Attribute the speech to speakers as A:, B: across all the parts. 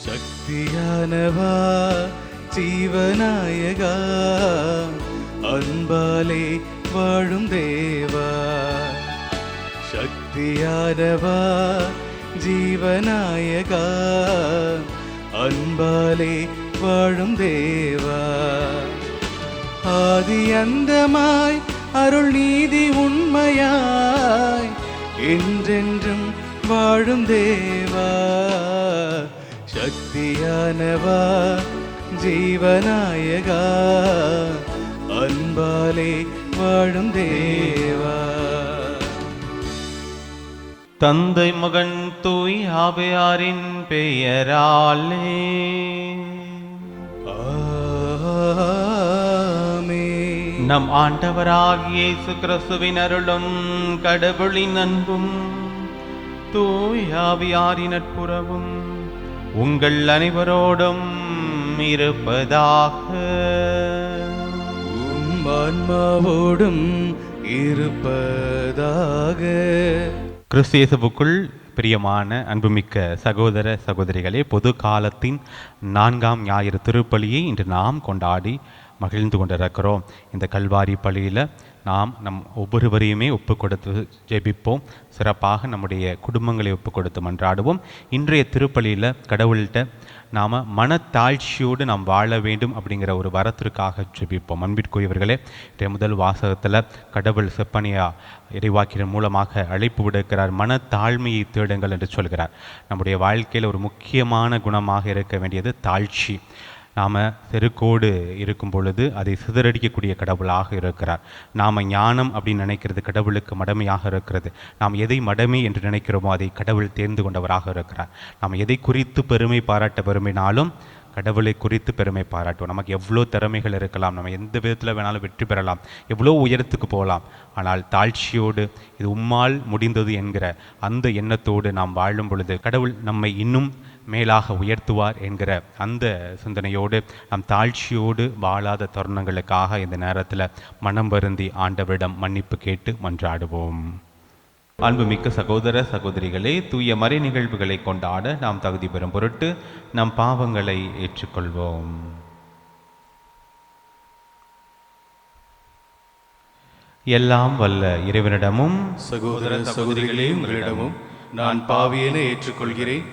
A: சக்தியானவா ஜீவநாயகா, அன்பாலே வாழும் தேவா. சக்தியானவா ஜீவநாயகா, அன்பாலே வாழும் தேவா. ஆதி அந்தமாய் அருள் நீதி உண்மையாய் என்றென்றும் வாழும் தேவா. சக்தியானவா ஜீவநாயகா, அன்பாலே வாழும் தேவா.
B: தந்தை மகன் தூய் ஆவியாரின் பெயராலே
A: ஆமென்.
B: நம் ஆண்டவராகிய இயேசு கிறிஸ்துவின் அருளும் கடவுளின் அன்பும் தூய் ஆவியாரின் நட்புறவும் உங்கள் அனைவரோடும் இருப்பதாக.
A: ஆன்மாவோடும் இருப்பதாக.
B: கிறிஸ்து இயேசுவுக்குள் பிரியமான அன்புமிக்க சகோதர சகோதரிகளே, பொது காலத்தின் 4ஆம் ஞாயிறு திருப்பலியை இன்று நாம் கொண்டாடி மகிழ்ந்து கொண்டிருக்கிறோம். இந்த கல்வாரி பலியில் நாம் நம் ஒவ்வொருவரையுமே ஒப்பு கொடுத்து ஜெபிப்போம். சிறப்பாக நம்முடைய குடும்பங்களை ஒப்பு கொடுத்து மன்றாடுவோம். இன்றைய திருப்பலியில் கடவுள்கிட்ட நாம் மனத்தாழ்ச்சியோடு நாம் வாழ வேண்டும் அப்படிங்கிற ஒரு வரத்திற்காக ஜெபிப்போம். அன்பிற்குரியவர்களே, முதல் வாசகத்தில் கடவுள் செப்பனியா இறைவாக்கின் மூலமாக அழைப்பு விடுக்கிறார். மனத்தாழ்மையை தேடுங்கள் என்று சொல்கிறார். நம்முடைய வாழ்க்கையில் ஒரு முக்கியமான குணமாக இருக்க வேண்டியது தாழ்ச்சி. நாம் செருக்கோடு இருக்கும் பொழுது அதை சிதறடிக்கக்கூடிய கடவுளாக இருக்கிறார். நாம் ஞானம் அப்படின்னு நினைக்கிறது கடவுளுக்கு மடமையாக இருக்கிறது. நாம் எதை மடமை என்று நினைக்கிறோமோ அதை கடவுள் தேர்ந்து கொண்டவராக இருக்கிறார். நாம் எதை குறித்து பெருமை பாராட்ட விரும்பினாலும் கடவுளை குறித்து பெருமை பாராட்டுவோம். நமக்கு எவ்வளோ திறமைகள் இருக்கலாம், நம்ம எந்த விதத்தில் வேணாலும் வெற்றி பெறலாம், எவ்வளோ உயரத்துக்கு போகலாம். ஆனால் தாழ்ச்சியோடு இது உம்மால் முடிந்தது என்கிற அந்த எண்ணத்தோடு நாம் வாழும் பொழுது கடவுள் நம்மை இன்னும் மேலாக உயர்த்துவார் என்கிற அந்த சிந்தனையோடு நாம் தாழ்ச்சியோடு வாழாத தருணங்களுக்காக இந்த நேரத்தில் மனம் வருந்தி ஆண்டவரிடம் மன்னிப்பு கேட்டு மன்றாடுவோம். அன்புமிக்க சகோதர சகோதரிகளே, தூய மறை நிகழ்வுகளை கொண்டாட நாம் தகுதி பெறும் பொருட்டு நம் பாவங்களை ஏற்றுக்கொள்வோம். எல்லாம் வல்ல இறைவனிடமும்
A: சகோதர சகோதரிகளே, உங்களிடமும் நான் பாவியென ஏற்றுக்கொள்கிறேன்.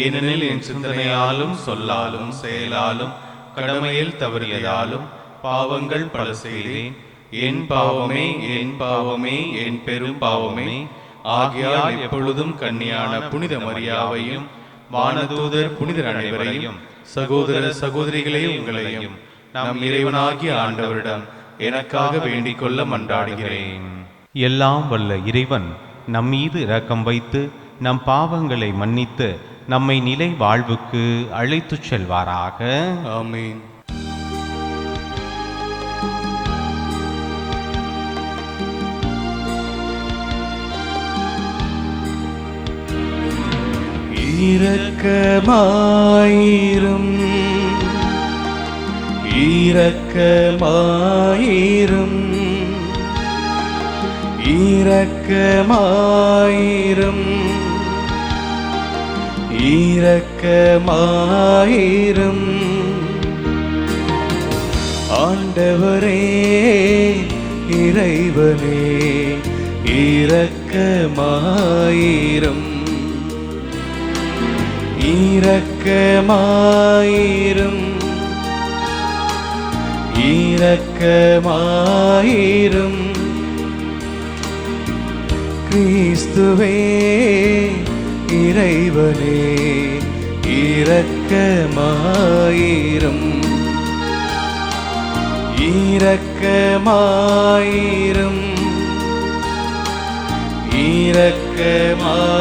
A: ஏனெனில் என் சிந்தனையாலும் சொல்லாலும் செயலாலும் கடமையில் தவறியதாலும் பாவங்கள் பல செய்தேன். என் பாவமே, என் பாவமே, என் பெரும் பாவமே. ஆகையால் எப்பொழுதும் கன்னியான புனித மரியாவையும் வானதூதர் புனிதர் அனைவரையும் சகோதர சகோதரிகளே உங்களையும் நம் இறைவனாகிய ஆண்டவரிடம் எனக்காக வேண்டிக் கொள்ள மன்றாடுகிறேன்.
B: எல்லாம் வல்ல இறைவன் நம் மீது இரக்கம் வைத்து நம் பாவங்களை மன்னித்து நம்மை நிலை வாழ்வுக்கு அழைத்துச் செல்வாராக.
A: ஆமென். இரக்கமாயிரும், இரக்கமாயிரும், இரக்கமாயிரும், இரக்கமாயிரும். ஆண்டவரே இறைவனே இரக்கமாயிரும், இரக்கமாயிரும், இரக்கமாயிரும். கிறிஸ்துவே இறைவனே இரக்கமாயிரும், இரக்கமாயிரும், இரக்கமாயிரும்.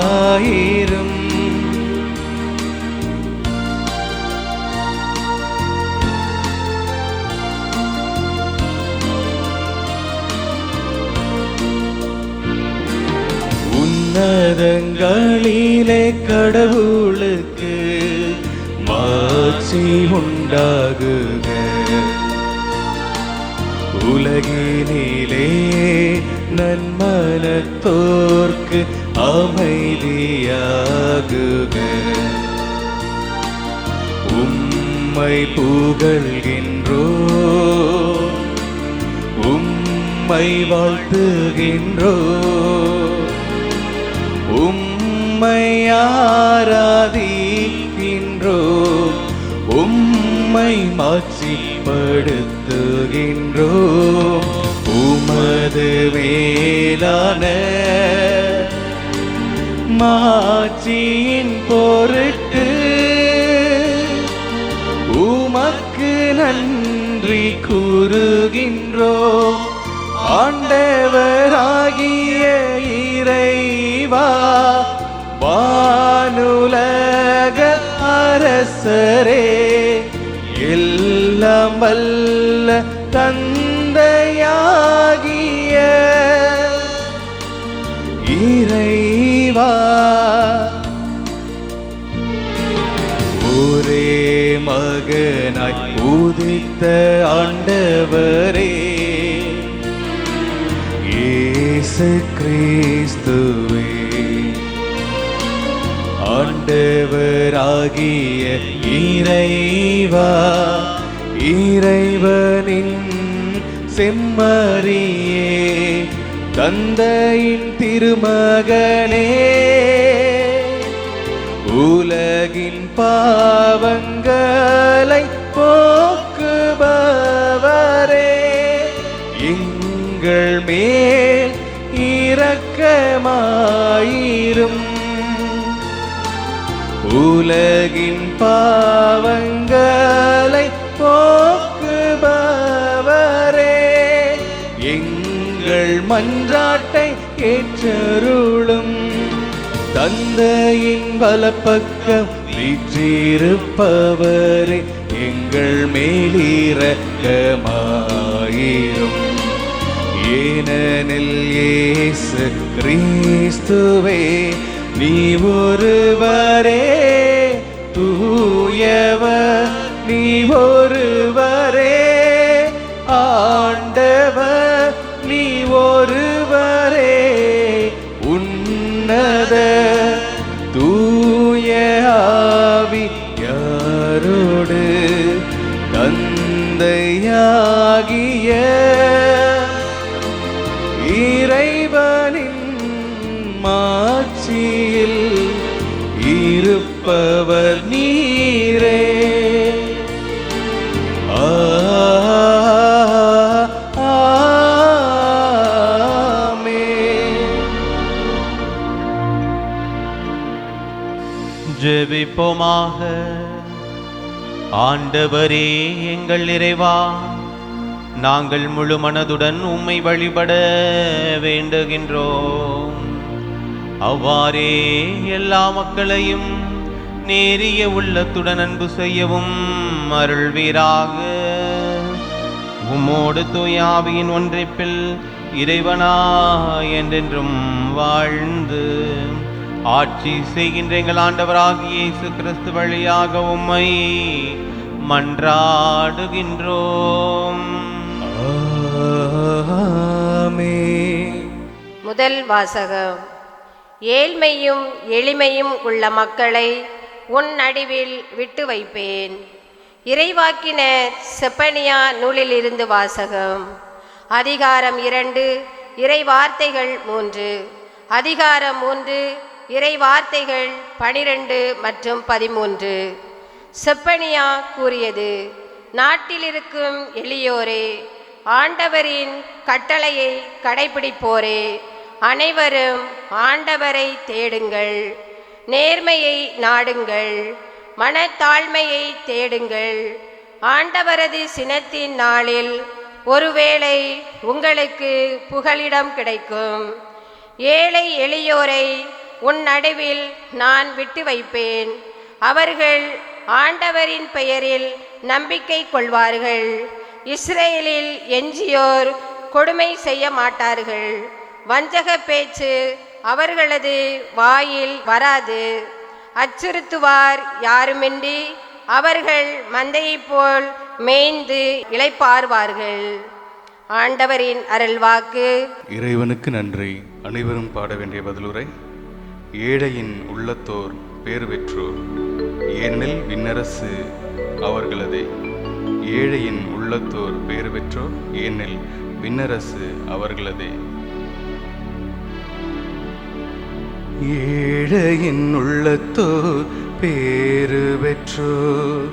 A: உன்னதங்களிலே கடவுளுக்கு மாட்சி உண்டாகுக. உலகினிலே நன்மனத்தோர்க்கு அமைதியாகுக. உம்மை புகழ்கின்றோம், உம்மை வாழ்த்துகின்றோம், உம்மை ஆராதிக்கின்றோம், உம்மை மாட்சிப்படுத்துகின்றோம். உமது மேலான மாட்சியின் பொருட்டு உமக்கு நன்றி கூறுகின்றோம். ஆண்டவராகிய இறைவா, வானுலக அரசரே, எல்லாம் வல்ல தந்தையாகிய இறைவா, ஒரே மகனாய் உதித்த ஆண்டவரே, இயேசு கிறிஸ்துவே, ஆண்டவராகிய இறைவா, இறைவனின் செம்மறியே, தந்தையின் திருமகனே, உலகின் பாவங்களை போக்குபவரே, எங்கள் மேல் இரக்கமாயிரும். உலகின் பாவங்களை போக்குபவரே, எங்கள் மன்றாட்டை ஏற்றருளும். தந்தையின் வலப்பக்கம் வீற்றிருப்பவரே, எங்கள் மேலிரக்கமாயிரும். ஏனெனில் இயேசு கிறிஸ்துவே, நீ ஒருவரே தூயவர், நீ ஒருவரே ஆண்டவர், நீ ஒருவரே உன்னத தூய ஆவியாரோடு தந்தையாகிய இறைவனின் மாட்சியில் இருப்பவர் நீரே.
B: ஜெபிப்போமாக. ஆண்டவரே எங்கள் இறைவா, நாங்கள் முழு மனதுடன் உம்மை வழிபட வேண்டுகின்றோம். அவ்வாறே எல்லா மக்களையும் நேரிய உள்ளத்துடன் அன்பு செய்யவும் அருள்வீராக. உம்மோடு தூய ஆவியின் ஒன்றிப்பில் இறைவனா என்றென்றும் வாழ்ந்து ஆட்சி செய்கின்ற எங்கள் ஆண்டவராகிய இயேசு கிறிஸ்து வழியாக உம்மை மன்றாடுகின்றோம்.
A: ஆமென்.
C: முதல் வாசகம். ஏழ்மையும் எளிமையும் உள்ள மக்களை உன் நடுவில் விட்டு வைப்பேன். இறைவாக்கினர் செப்பனியா நூலிலிருந்து வாசகம். அதிகாரம் 2, இறை வார்த்தைகள் 3. அதிகாரம் 3, இறை வார்த்தைகள் 12 மற்றும் 13. செப்பனியா கூறியது: நாட்டில் இருக்கும் எளியோரே, ஆண்டவரின் கட்டளையை கடைபிடிப்போரே, அனைவரும் ஆண்டவரை தேடுங்கள். நேர்மையை நாடுங்கள், மனத்தாழ்மையை தேடுங்கள். ஆண்டவரது சினத்தின் நாளில் ஒருவேளை உங்களுக்கு புகலிடம் கிடைக்கும். ஏழை எளியோரை உன் நடுவில் நான் விட்டு வைப்பேன். அவர்கள் ஆண்டவரின் பெயரில் நம்பிக்கை கொள்வார்கள். இஸ்ரேலில் எஞ்சியோர் கொடுமை செய்ய மாட்டார்கள். வஞ்சக பேச்சு அவர்களது வாயில் வராது. அச்சுறுத்துவார் யாருமின்றி அவர்கள் மந்தையைப் போல் மேய்ந்து இளைப்பாறுவார்கள். ஆண்டவரின் அருள்வாக்கு.
A: இறைவனுக்கு நன்றி. அனைவரும் பாட வேண்டிய பதிலுரை. ஏழையின் உள்ளத்தோர் பேறு பெற்றோர். ஏனெனில் விண்ணரசு அவர்களதே. ஏழையின் உள்ளத்தோர் பேறு பெற்றோர், ஏனெனில் விண்ணரசு அவர்களதே. ஏழையின் உள்ளத்தோர் பேறு பெற்றோர்,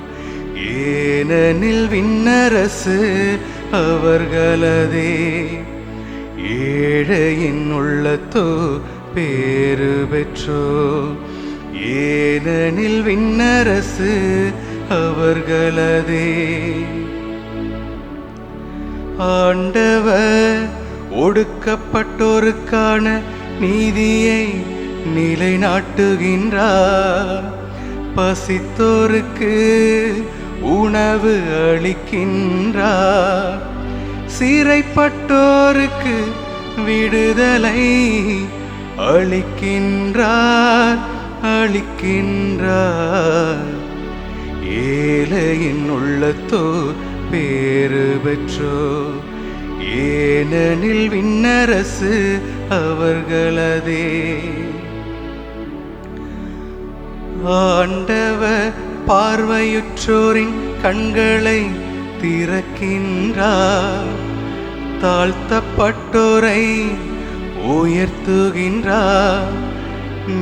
A: ஏனெனில் விண்ணரசு அவர்களதே. ஏழையின் உள்ளத்தோர் பேறு பெற்றோர், ஏனெனில் விண்ணரசு அவர்களதே. ஆண்டவர் ஒடுக்கப்பட்டோருக்கான நீதியை நிலைநாட்டுகின்றார். பசித்தோருக்கு உணவு அளிக்கின்றார். சிறைப்பட்டோருக்கு விடுதலை அளிக்கின்றார் அளிக்கின்றார். ஏழையின் உள்ளத்தோர் பேறு பெற்றோர், ஏனெனில் விண்ணரசு அவர்களதே. ஆண்டவர் பார்வையுற்றோரின் கண்களை திறக்கின்றார். தாழ்த்தப்பட்டோரை உயர்த்துகின்றார்.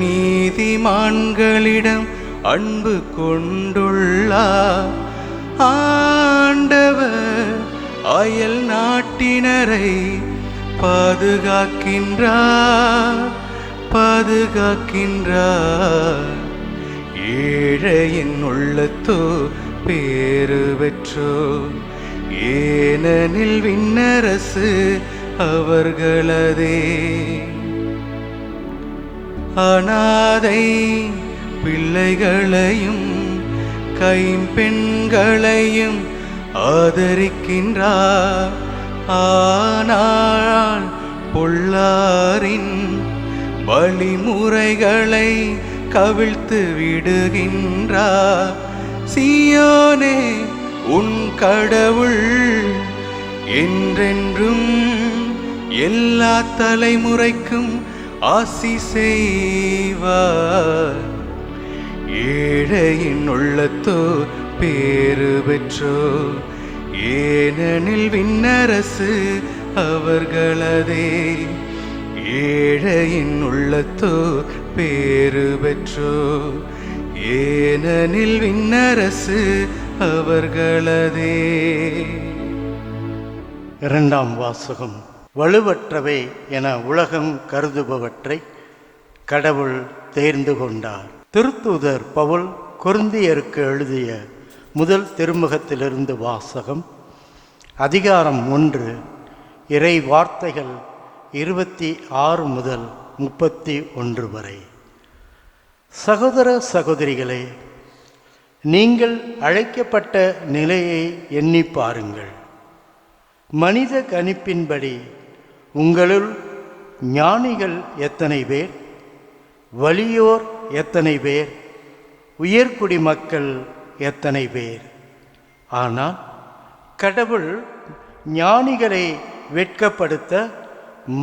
A: நீதிமான்களிடம் அன்பு கொண்டுள்ளார். ஆண்டவர் அயல் நாட்டினரை பாதுகாக்கின்றார் பாதுகாக்கின்றார். ஏழையின் உள்ளத்தோர் பேறு பெற்றோர், ஏனெனில் விண்ணரசு அவர்களதே. அனாதை பிள்ளைகளையும் கைம்பெண்களையும் ஆதரிக்கின்றார். ஆனால் பொல்லாரின் வழிமுறைகளை கவிழ்த்து விடுகின்றார். சீயோனே, உன் கடவுள் என்றென்றும் எல்லா தலைமுறைக்கும் ஆசி செய்வார். ஏழையின் உள்ளத்தோர் பேறு பெற்றோர், ஏனெனில் விண்ணரசு அவர்களதே. ஏழையின் உள்ளத்தோர் பேறு பெற்றோர், ஏனெனில் விண்ணரசு அவர்களதே.
D: இரண்டாம் வாசகம். வலுவற்றவை என உலகம் கருதுபவற்றை கடவுள் தேர்ந்து கொண்டார். திருத்தூதர் பவுல் கொரிந்தியருக்கு எழுதிய முதல் திருமுகத்திலிருந்து வாசகம். அதிகாரம் 1, இறை வார்த்தைகள் 26 முதல் 31 வரை. சகோதர சகோதரிகளே, நீங்கள் அழைக்கப்பட்ட நிலையை எண்ணி பாருங்கள். மனித கணிப்பின்படி உங்களுள் ஞானிகள் எத்தனை பேர், வலியோர் எத்தனை பேர், உயர்குடி மக்கள் எத்தனை பேர். ஆனால் கடவுள் ஞானிகளை வெட்கப்படுத்த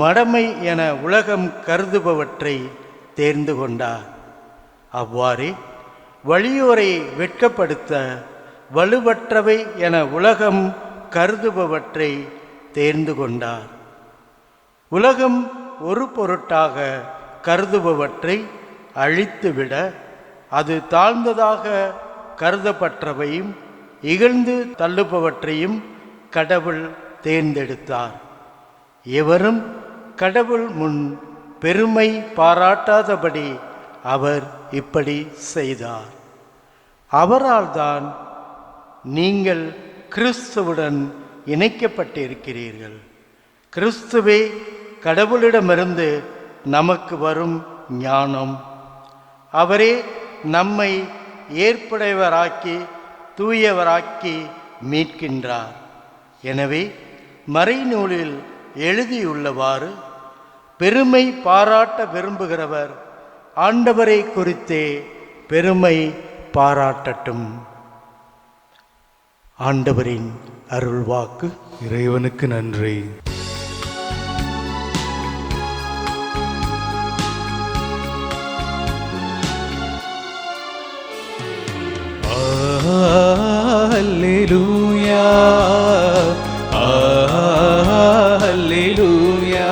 D: மடமை என உலகம் கருதுபவற்றை தேர்ந்து கொண்டார். அவ்வாறே வலியோரை வெட்கப்படுத்த வலுவற்றவை என உலகம் கருதுபவற்றை தேர்ந்து கொண்டார். உலகம் ஒரு பொருட்டாக கருதுபவற்றை அழித்துவிட அது தாழ்ந்ததாக கருதப்பட்டவையும் இகழ்ந்து தள்ளுபவற்றையும் கடவுள் தேர்ந்தெடுத்தார். எவரும் கடவுள் முன் பெருமை பாராட்டாதபடி அவர் இப்படி செய்தார். அவரால் தான் நீங்கள் கிறிஸ்துவுடன் இணைக்கப்பட்டிருக்கிறீர்கள். கிறிஸ்துவே கடவுளிடமிருந்து நமக்கு வரும் ஞானம். அவரே நம்மை ஏற்புடையவராக்கி தூயவராக்கி மீட்கின்றார். எனவே மறைநூலில் எழுதியுள்ளவாறு பெருமை பாராட்ட விரும்புகிறவர் ஆண்டவரை குறித்தே பெருமை பாராட்டட்டும். ஆண்டவரின் அருள்வாக்கு.
A: இறைவனுக்கு நன்றி. அல்லேலூயா அல்லேலூயா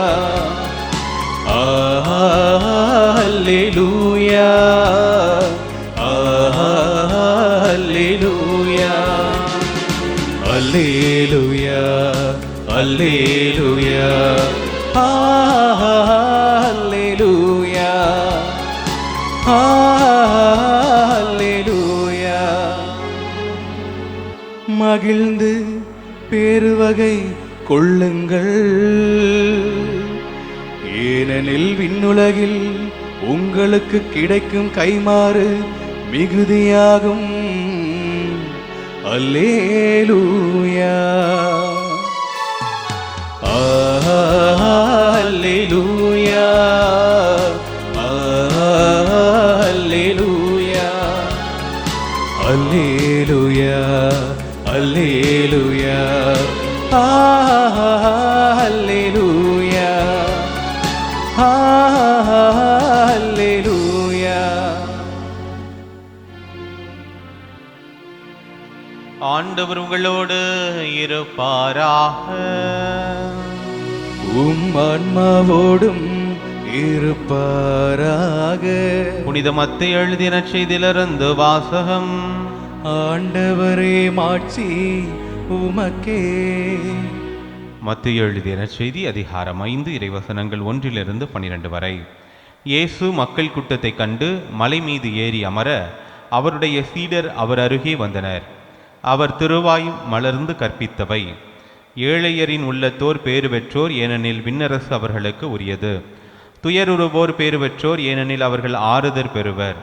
A: அல்லேலூயா அல்லேலூயா அல்லேலூயா அல்லேலூயா அல்லேலூயா அல்லேலூயா. மகிழ்ந்து பேருவகை கொள்ளுங்கள், ஏனெனில் விண்ணுலகில் உங்களுக்கு கிடைக்கும் கைமாறு மிகுதியாகும். அல்லேலூயா அல்லேலூயா அல்லேலூயா அல்லேலூயா அல்லேலூயா அல்லேலூயா அல்லேலூயா.
B: ஆண்டவர் உங்களோடு இருப்பாராக.
A: ஆன்மாவோடும் இருப்பாராக.
B: புனித மத்தேயு எழுதிய நற்செய்தியிலிருந்து வாசகம்.
A: ஆண்டவரே மாட்சி உமக்கே.
B: மத்தேயு எழுதிய நற்செய்தி அதிகாரம் 5 இறைவசனங்கள் 1-12 வரை. இயேசு மக்கள் கூட்டத்தை கண்டு மலை மீது ஏறி அமர அவருடைய சீடர் அவர் அருகே வந்தனர். அவர் திருவாய் மலர்ந்து கற்பித்தவை: ஏழையரின் உள்ளத்தோர் பேறு பெற்றோர், ஏனெனில் விண்ணரசு அவர்களுக்கு உரியது. துயருறுவோர் பேறு பெற்றோர், ஏனெனில் அவர்கள் ஆறுதல் பெறுவர்.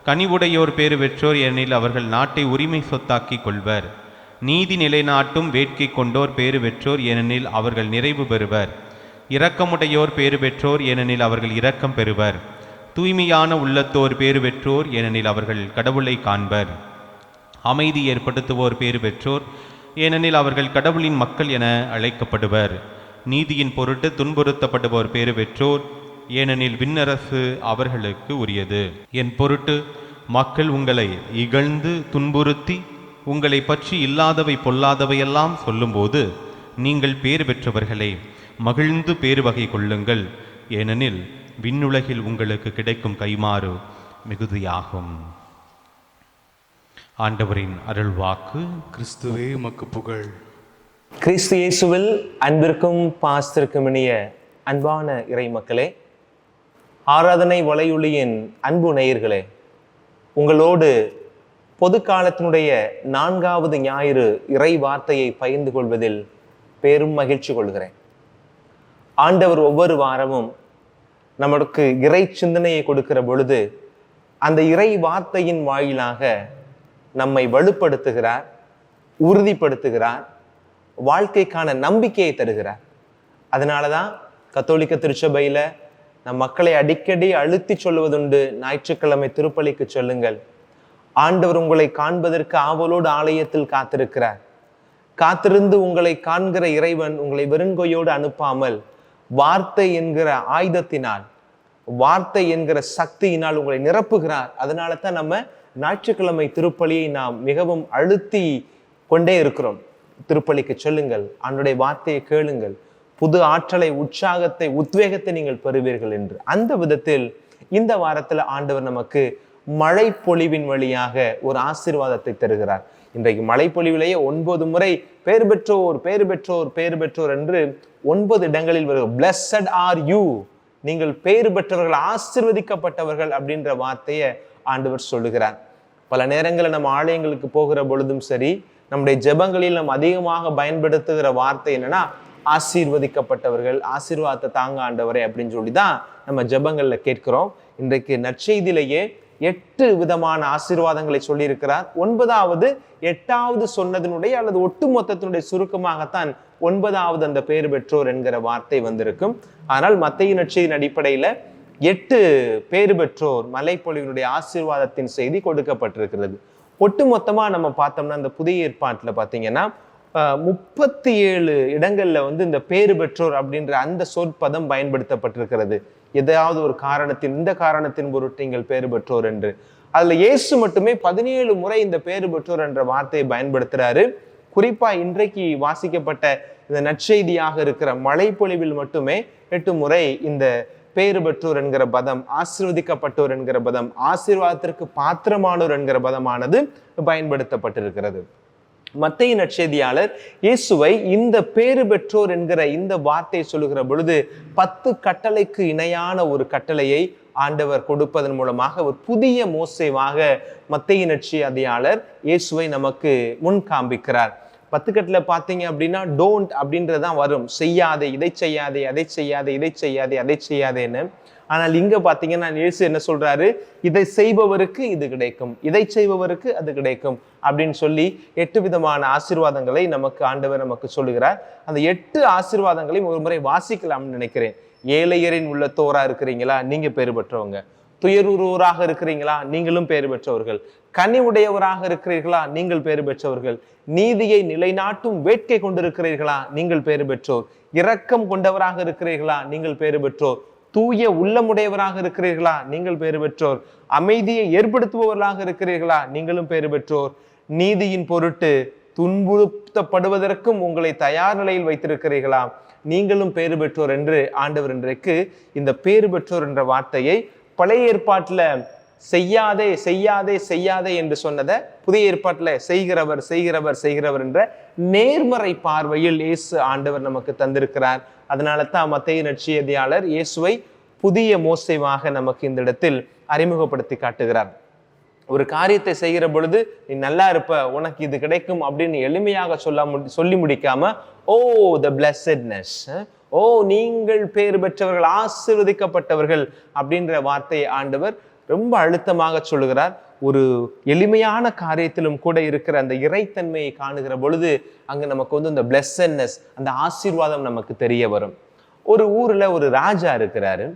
B: கனிவுடையோர் பேறு பெற்றோர், ஏனெனில் அவர்கள் நாட்டை உரிமை சொத்தாக்கி கொள்வர். நீதி நிலைநாட்டும் வேட்கை கொண்டோர் பேறு பெற்றோர், ஏனெனில் அவர்கள் நிறைவு பெறுவர். இரக்கமுடையோர் பேறு பெற்றோர், ஏனெனில் அவர்கள் இரக்கம் பெறுவர். தூய்மையான உள்ளத்தோர் பேறு பெற்றோர், ஏனெனில் அவர்கள் கடவுளை காண்பர். அமைதி ஏற்படுத்துவோர் பேறு பெற்றோர், ஏனெனில் அவர்கள் கடவுளின் மக்கள் என அழைக்கப்படுவர். நீதியின் பொருட்டு துன்புறுத்தப்படுவோர் பேறு பெற்றோர், ஏனெனில் விண்ணரசு அவர்களுக்கு உரியது. என் பொருட்டு மக்கள் உங்களை இகழ்ந்து துன்புறுத்தி உங்களை பற்றி இல்லாதவை பொல்லாதவையெல்லாம் சொல்லும்போது நீங்கள் பேறு பெற்றவர்களே, மகிழ்ந்து பேறு வகை கொள்ளுங்கள், ஏனெனில் விண்ணுலகில் உங்களுக்கு கிடைக்கும் கைமாறு மிகுதியாகும். ஆண்டவரின் அருள்வாக்கு.
A: கிறிஸ்துவே உமக்கு புகழ்.
E: கிறிஸ்து இயேசுவில் அன்பிற்கும் பாசத்திற்கும் இனிய அன்பான இறை மக்களே, ஆராதனை வலையொலியின் அன்பு நேயர்களே, உங்களோடு பொது காலத்தினுடைய 4வது ஞாயிறு இறை வார்த்தையை பகிர்ந்து கொள்வதில் பெரும் மகிழ்ச்சி கொள்கிறேன். ஆண்டவர் ஒவ்வொரு வாரமும் நமக்கு இறை சிந்தனையை கொடுக்கிற பொழுது அந்த இறை வார்த்தையின் வாயிலாக நம்மை வலுப்படுத்துகிறார், உறுதிப்படுத்துகிறார், வாழ்க்கைக்கான நம்பிக்கையை தருகிறார். அதனால தான் கத்தோலிக்க திருச்சபையில் நம் மக்களை அடிக்கடி அழுத்தி சொல்வதுண்டு, ஞாயிற்றுக்கிழமை திருப்பலிக்கு சொல்லுங்கள், ஆண்டவர் உங்களை காண்பதற்கு ஆவலோடு ஆலயத்தில் காத்திருக்கிறார். காத்திருந்து உங்களை காண்கிற இறைவன் உங்களை வெறுங்கொயோடு அனுப்பாமல் வார்த்தை என்கிற ஆயுதத்தினால், வார்த்தை என்கிற சக்தியினால் உங்களை நிரப்புகிறார். அதனால தான் நம்ம ஞாயிற்றுக்கிழமை திருப்பலியை நாம் மிகவும் அழுத்தி கொண்டே இருக்கிறோம். திருப்பலிக்கு சொல்லுங்கள், ஆண்டவருடைய வார்த்தையை கேளுங்கள், புது ஆற்றலை, உற்சாகத்தை, உத்வேகத்தை நீங்கள் பெறுவீர்கள் என்று. அந்த விதத்தில் இந்த வாரத்தில் ஆண்டவர் நமக்கு மழை பொழிவின் வழியாக ஒரு ஆசீர்வாதத்தை தருகிறார். இன்றைக்கு மழை பொழிவிலேயே 9 முறை பேர் பெற்றோர் பேர் பெற்றோர் பேர் பெற்றோர் என்று 9 இடங்களில் வரும். பிளஸட் ஆர் யூ, நீங்கள் பேறு பெற்றவர்கள், ஆசீர்வதிக்கப்பட்டவர்கள் அப்படின்ற வார்த்தையை ஆண்டவர் சொல்லுகிறார். பல நேரங்களில் நம்ம ஆலயங்களுக்கு போகிற பொழுதும் சரி, நம்முடைய ஜெபங்களில் நம்ம அதிகமாக பயன்படுத்துகிற வார்த்தை என்னன்னா, ஆசீர்வதிக்கப்பட்டவர்கள், ஆசீர்வாதத்தை தாங்க ஆண்டவரே அப்படின்னு சொல்லி தான் நம்ம ஜெபங்கள்ல கேட்கிறோம். இன்றைக்கு நற்செய்தியிலேயே 8 விதமான ஆசீர்வாதங்களை சொல்லியிருக்கிறார். 9வது 8வது சொன்னதனுடைய அல்லது ஒட்டுமொத்தத்தினுடைய சுருக்கமாகத்தான் 9வது அந்த பேறு பெற்றோர் என்கிற வார்த்தை வந்திருக்கும். ஆனால் மத்தேயு நற்செய்தியின் அடிப்படையில 8 பேறு பெற்றோர் மலைப்பொழிவினுடைய ஆசீர்வாதத்தின் செய்தி கொடுக்கப்பட்டிருக்கிறது. ஒட்டுமொத்தமா நம்ம பார்த்தோம்னா இந்த புதிய ஏற்பாட்டில் பார்த்தீங்கன்னா 37 இடங்கள்ல இந்த பேறு பெற்றோர் அப்படின்ற அந்த சொற்பதம் பயன்படுத்தப்பட்டிருக்கிறது. ஏதாவது ஒரு காரணத்தின், இந்த காரணத்தின் பொருட்டு நீங்கள் பேறு பெற்றோர் என்று. அதுல இயேசு மட்டுமே 17 முறை இந்த பேறு பெற்றோர் என்ற வார்த்தையை பயன்படுத்துறாரு. குறிப்பா இன்றைக்கு வாசிக்கப்பட்ட இந்த நற்செய்தியாக இருக்கிற மழைப்பொழிவில் மட்டுமே 8 முறை இந்த பேறு பெற்றோர் என்கிற பதம், ஆசீர்வதிக்கப்பட்டோர் என்கிற பதம், ஆசீர்வாதத்திற்கு பாத்திரமானோர் என்கிற பதமானது பயன்படுத்தப்பட்டிருக்கிறது. மத்தேயு நற்செய்தியாளர் இயேசுவை இந்த பேறு பெற்றோர் என்கிற இந்த வார்த்தை சொல்லுகிற பொழுது 10 கட்டளைக்கு இணையான ஒரு கட்டளையை ஆண்டவர் கொடுப்பதன் மூலமாக ஒரு புதிய மோசேவாக மத்தேயு நற்செய்தியாளர் இயேசுவை நமக்கு முன் காண்பிக்கிறார். 10 கட்டளை பார்த்தீங்க அப்படின்னா டோன்ட் அப்படின்றதான் வரும். செய்யாதே, இதை செய்யாதே, அதை செய்யாதே, இதை செய்யாதே, அதை செய்யாதேன்னு. ஆனால் இங்க பாத்தீங்கன்னா இயேசு என்ன சொல்றாரு? இதை செய்பவருக்கு இது கிடைக்கும், இதை செய்பவருக்கு அது கிடைக்கும் அப்படின்னு சொல்லி 8 விதமான ஆசீர்வாதங்களை ஆண்டவர் நமக்கு சொல்லுகிறார். அந்த 8 ஆசீர்வாதங்களையும் ஒரு முறை வாசிக்கலாம்னு நினைக்கிறேன். ஏழையரின் உள்ளத்தோரா இருக்கிறீங்களா? நீங்க பேறு பெற்றவங்க. துயருறோராக இருக்கிறீங்களா? நீங்களும் பேறு பெற்றவர்கள். கனி உடையவராக இருக்கிறீர்களா? நீங்கள் பேறு பெற்றவர்கள். நீதியை நிலைநாட்டும் வேட்கை கொண்டிருக்கிறீர்களா? நீங்கள் பேறு பெற்றோர். இரக்கம் கொண்டவராக இருக்கிறீர்களா? நீங்கள் பேறு பெற்றோர். தூய உள்ளமுடையவராக இருக்கிறீர்களா? நீங்கள் பேறு பெற்றோர். அமைதியை ஏற்படுத்துபவர்களாக இருக்கிறீர்களா? நீங்களும் பேறு பெற்றோர். நீதியின் பொருட்டு துன்புறுத்தப்படுவதற்கும் உங்களை தயார் நிலையில் வைத்திருக்கிறீர்களா? நீங்களும் பேறு பெற்றோர் என்று ஆண்டவர் இன்றைக்கு இந்த பேறு பெற்றோர் என்ற வார்த்தையை பழைய ஏற்பாட்டுல செய்யாதே செய்யாதே செய்யாதே என்று சொன்னதை புதிய ஏற்பாட்டுல செய்கிறவர் செய்கிறவர் செய்கிறவர் என்ற நேர்மறை பார்வையில் இயேசு ஆண்டவர் நமக்கு தந்திருக்கிறார். அதனால தான் மத்தேயு நற்செய்தியாளர் இயேசுவை புதிய மோசேவாக நமக்கு இந்த இடத்தில் அறிமுகப்படுத்தி காட்டுகிறார். ஒரு காரியத்தை செய்கிற பொழுது நீ நல்லா இருப்ப, உனக்கு இது கிடைக்கும் அப்படின்னு எளிமையாக சொல்லி முடிக்காம ஓ த பிளஸட்னஸ், ஓ நீங்கள் பேறு பெற்றவர்கள், ஆசீர்வதிக்கப்பட்டவர்கள் அப்படின்ற வார்த்தையை ஆண்டவர் ரொம்ப அழுத்தமாக சொல்லுகிறார். ஒரு எளிமையான காரியத்திலும் கூட இருக்கிற அந்த இறைத்தன்மையை காணுகிற பொழுது அங்க நமக்கு இந்த பிளஸட்னஸ், அந்த ஆசீர்வாதம் நமக்கு தெரிய வரும். ஒரு ஊர்ல ஒரு ராஜா இருக்கிறாரு.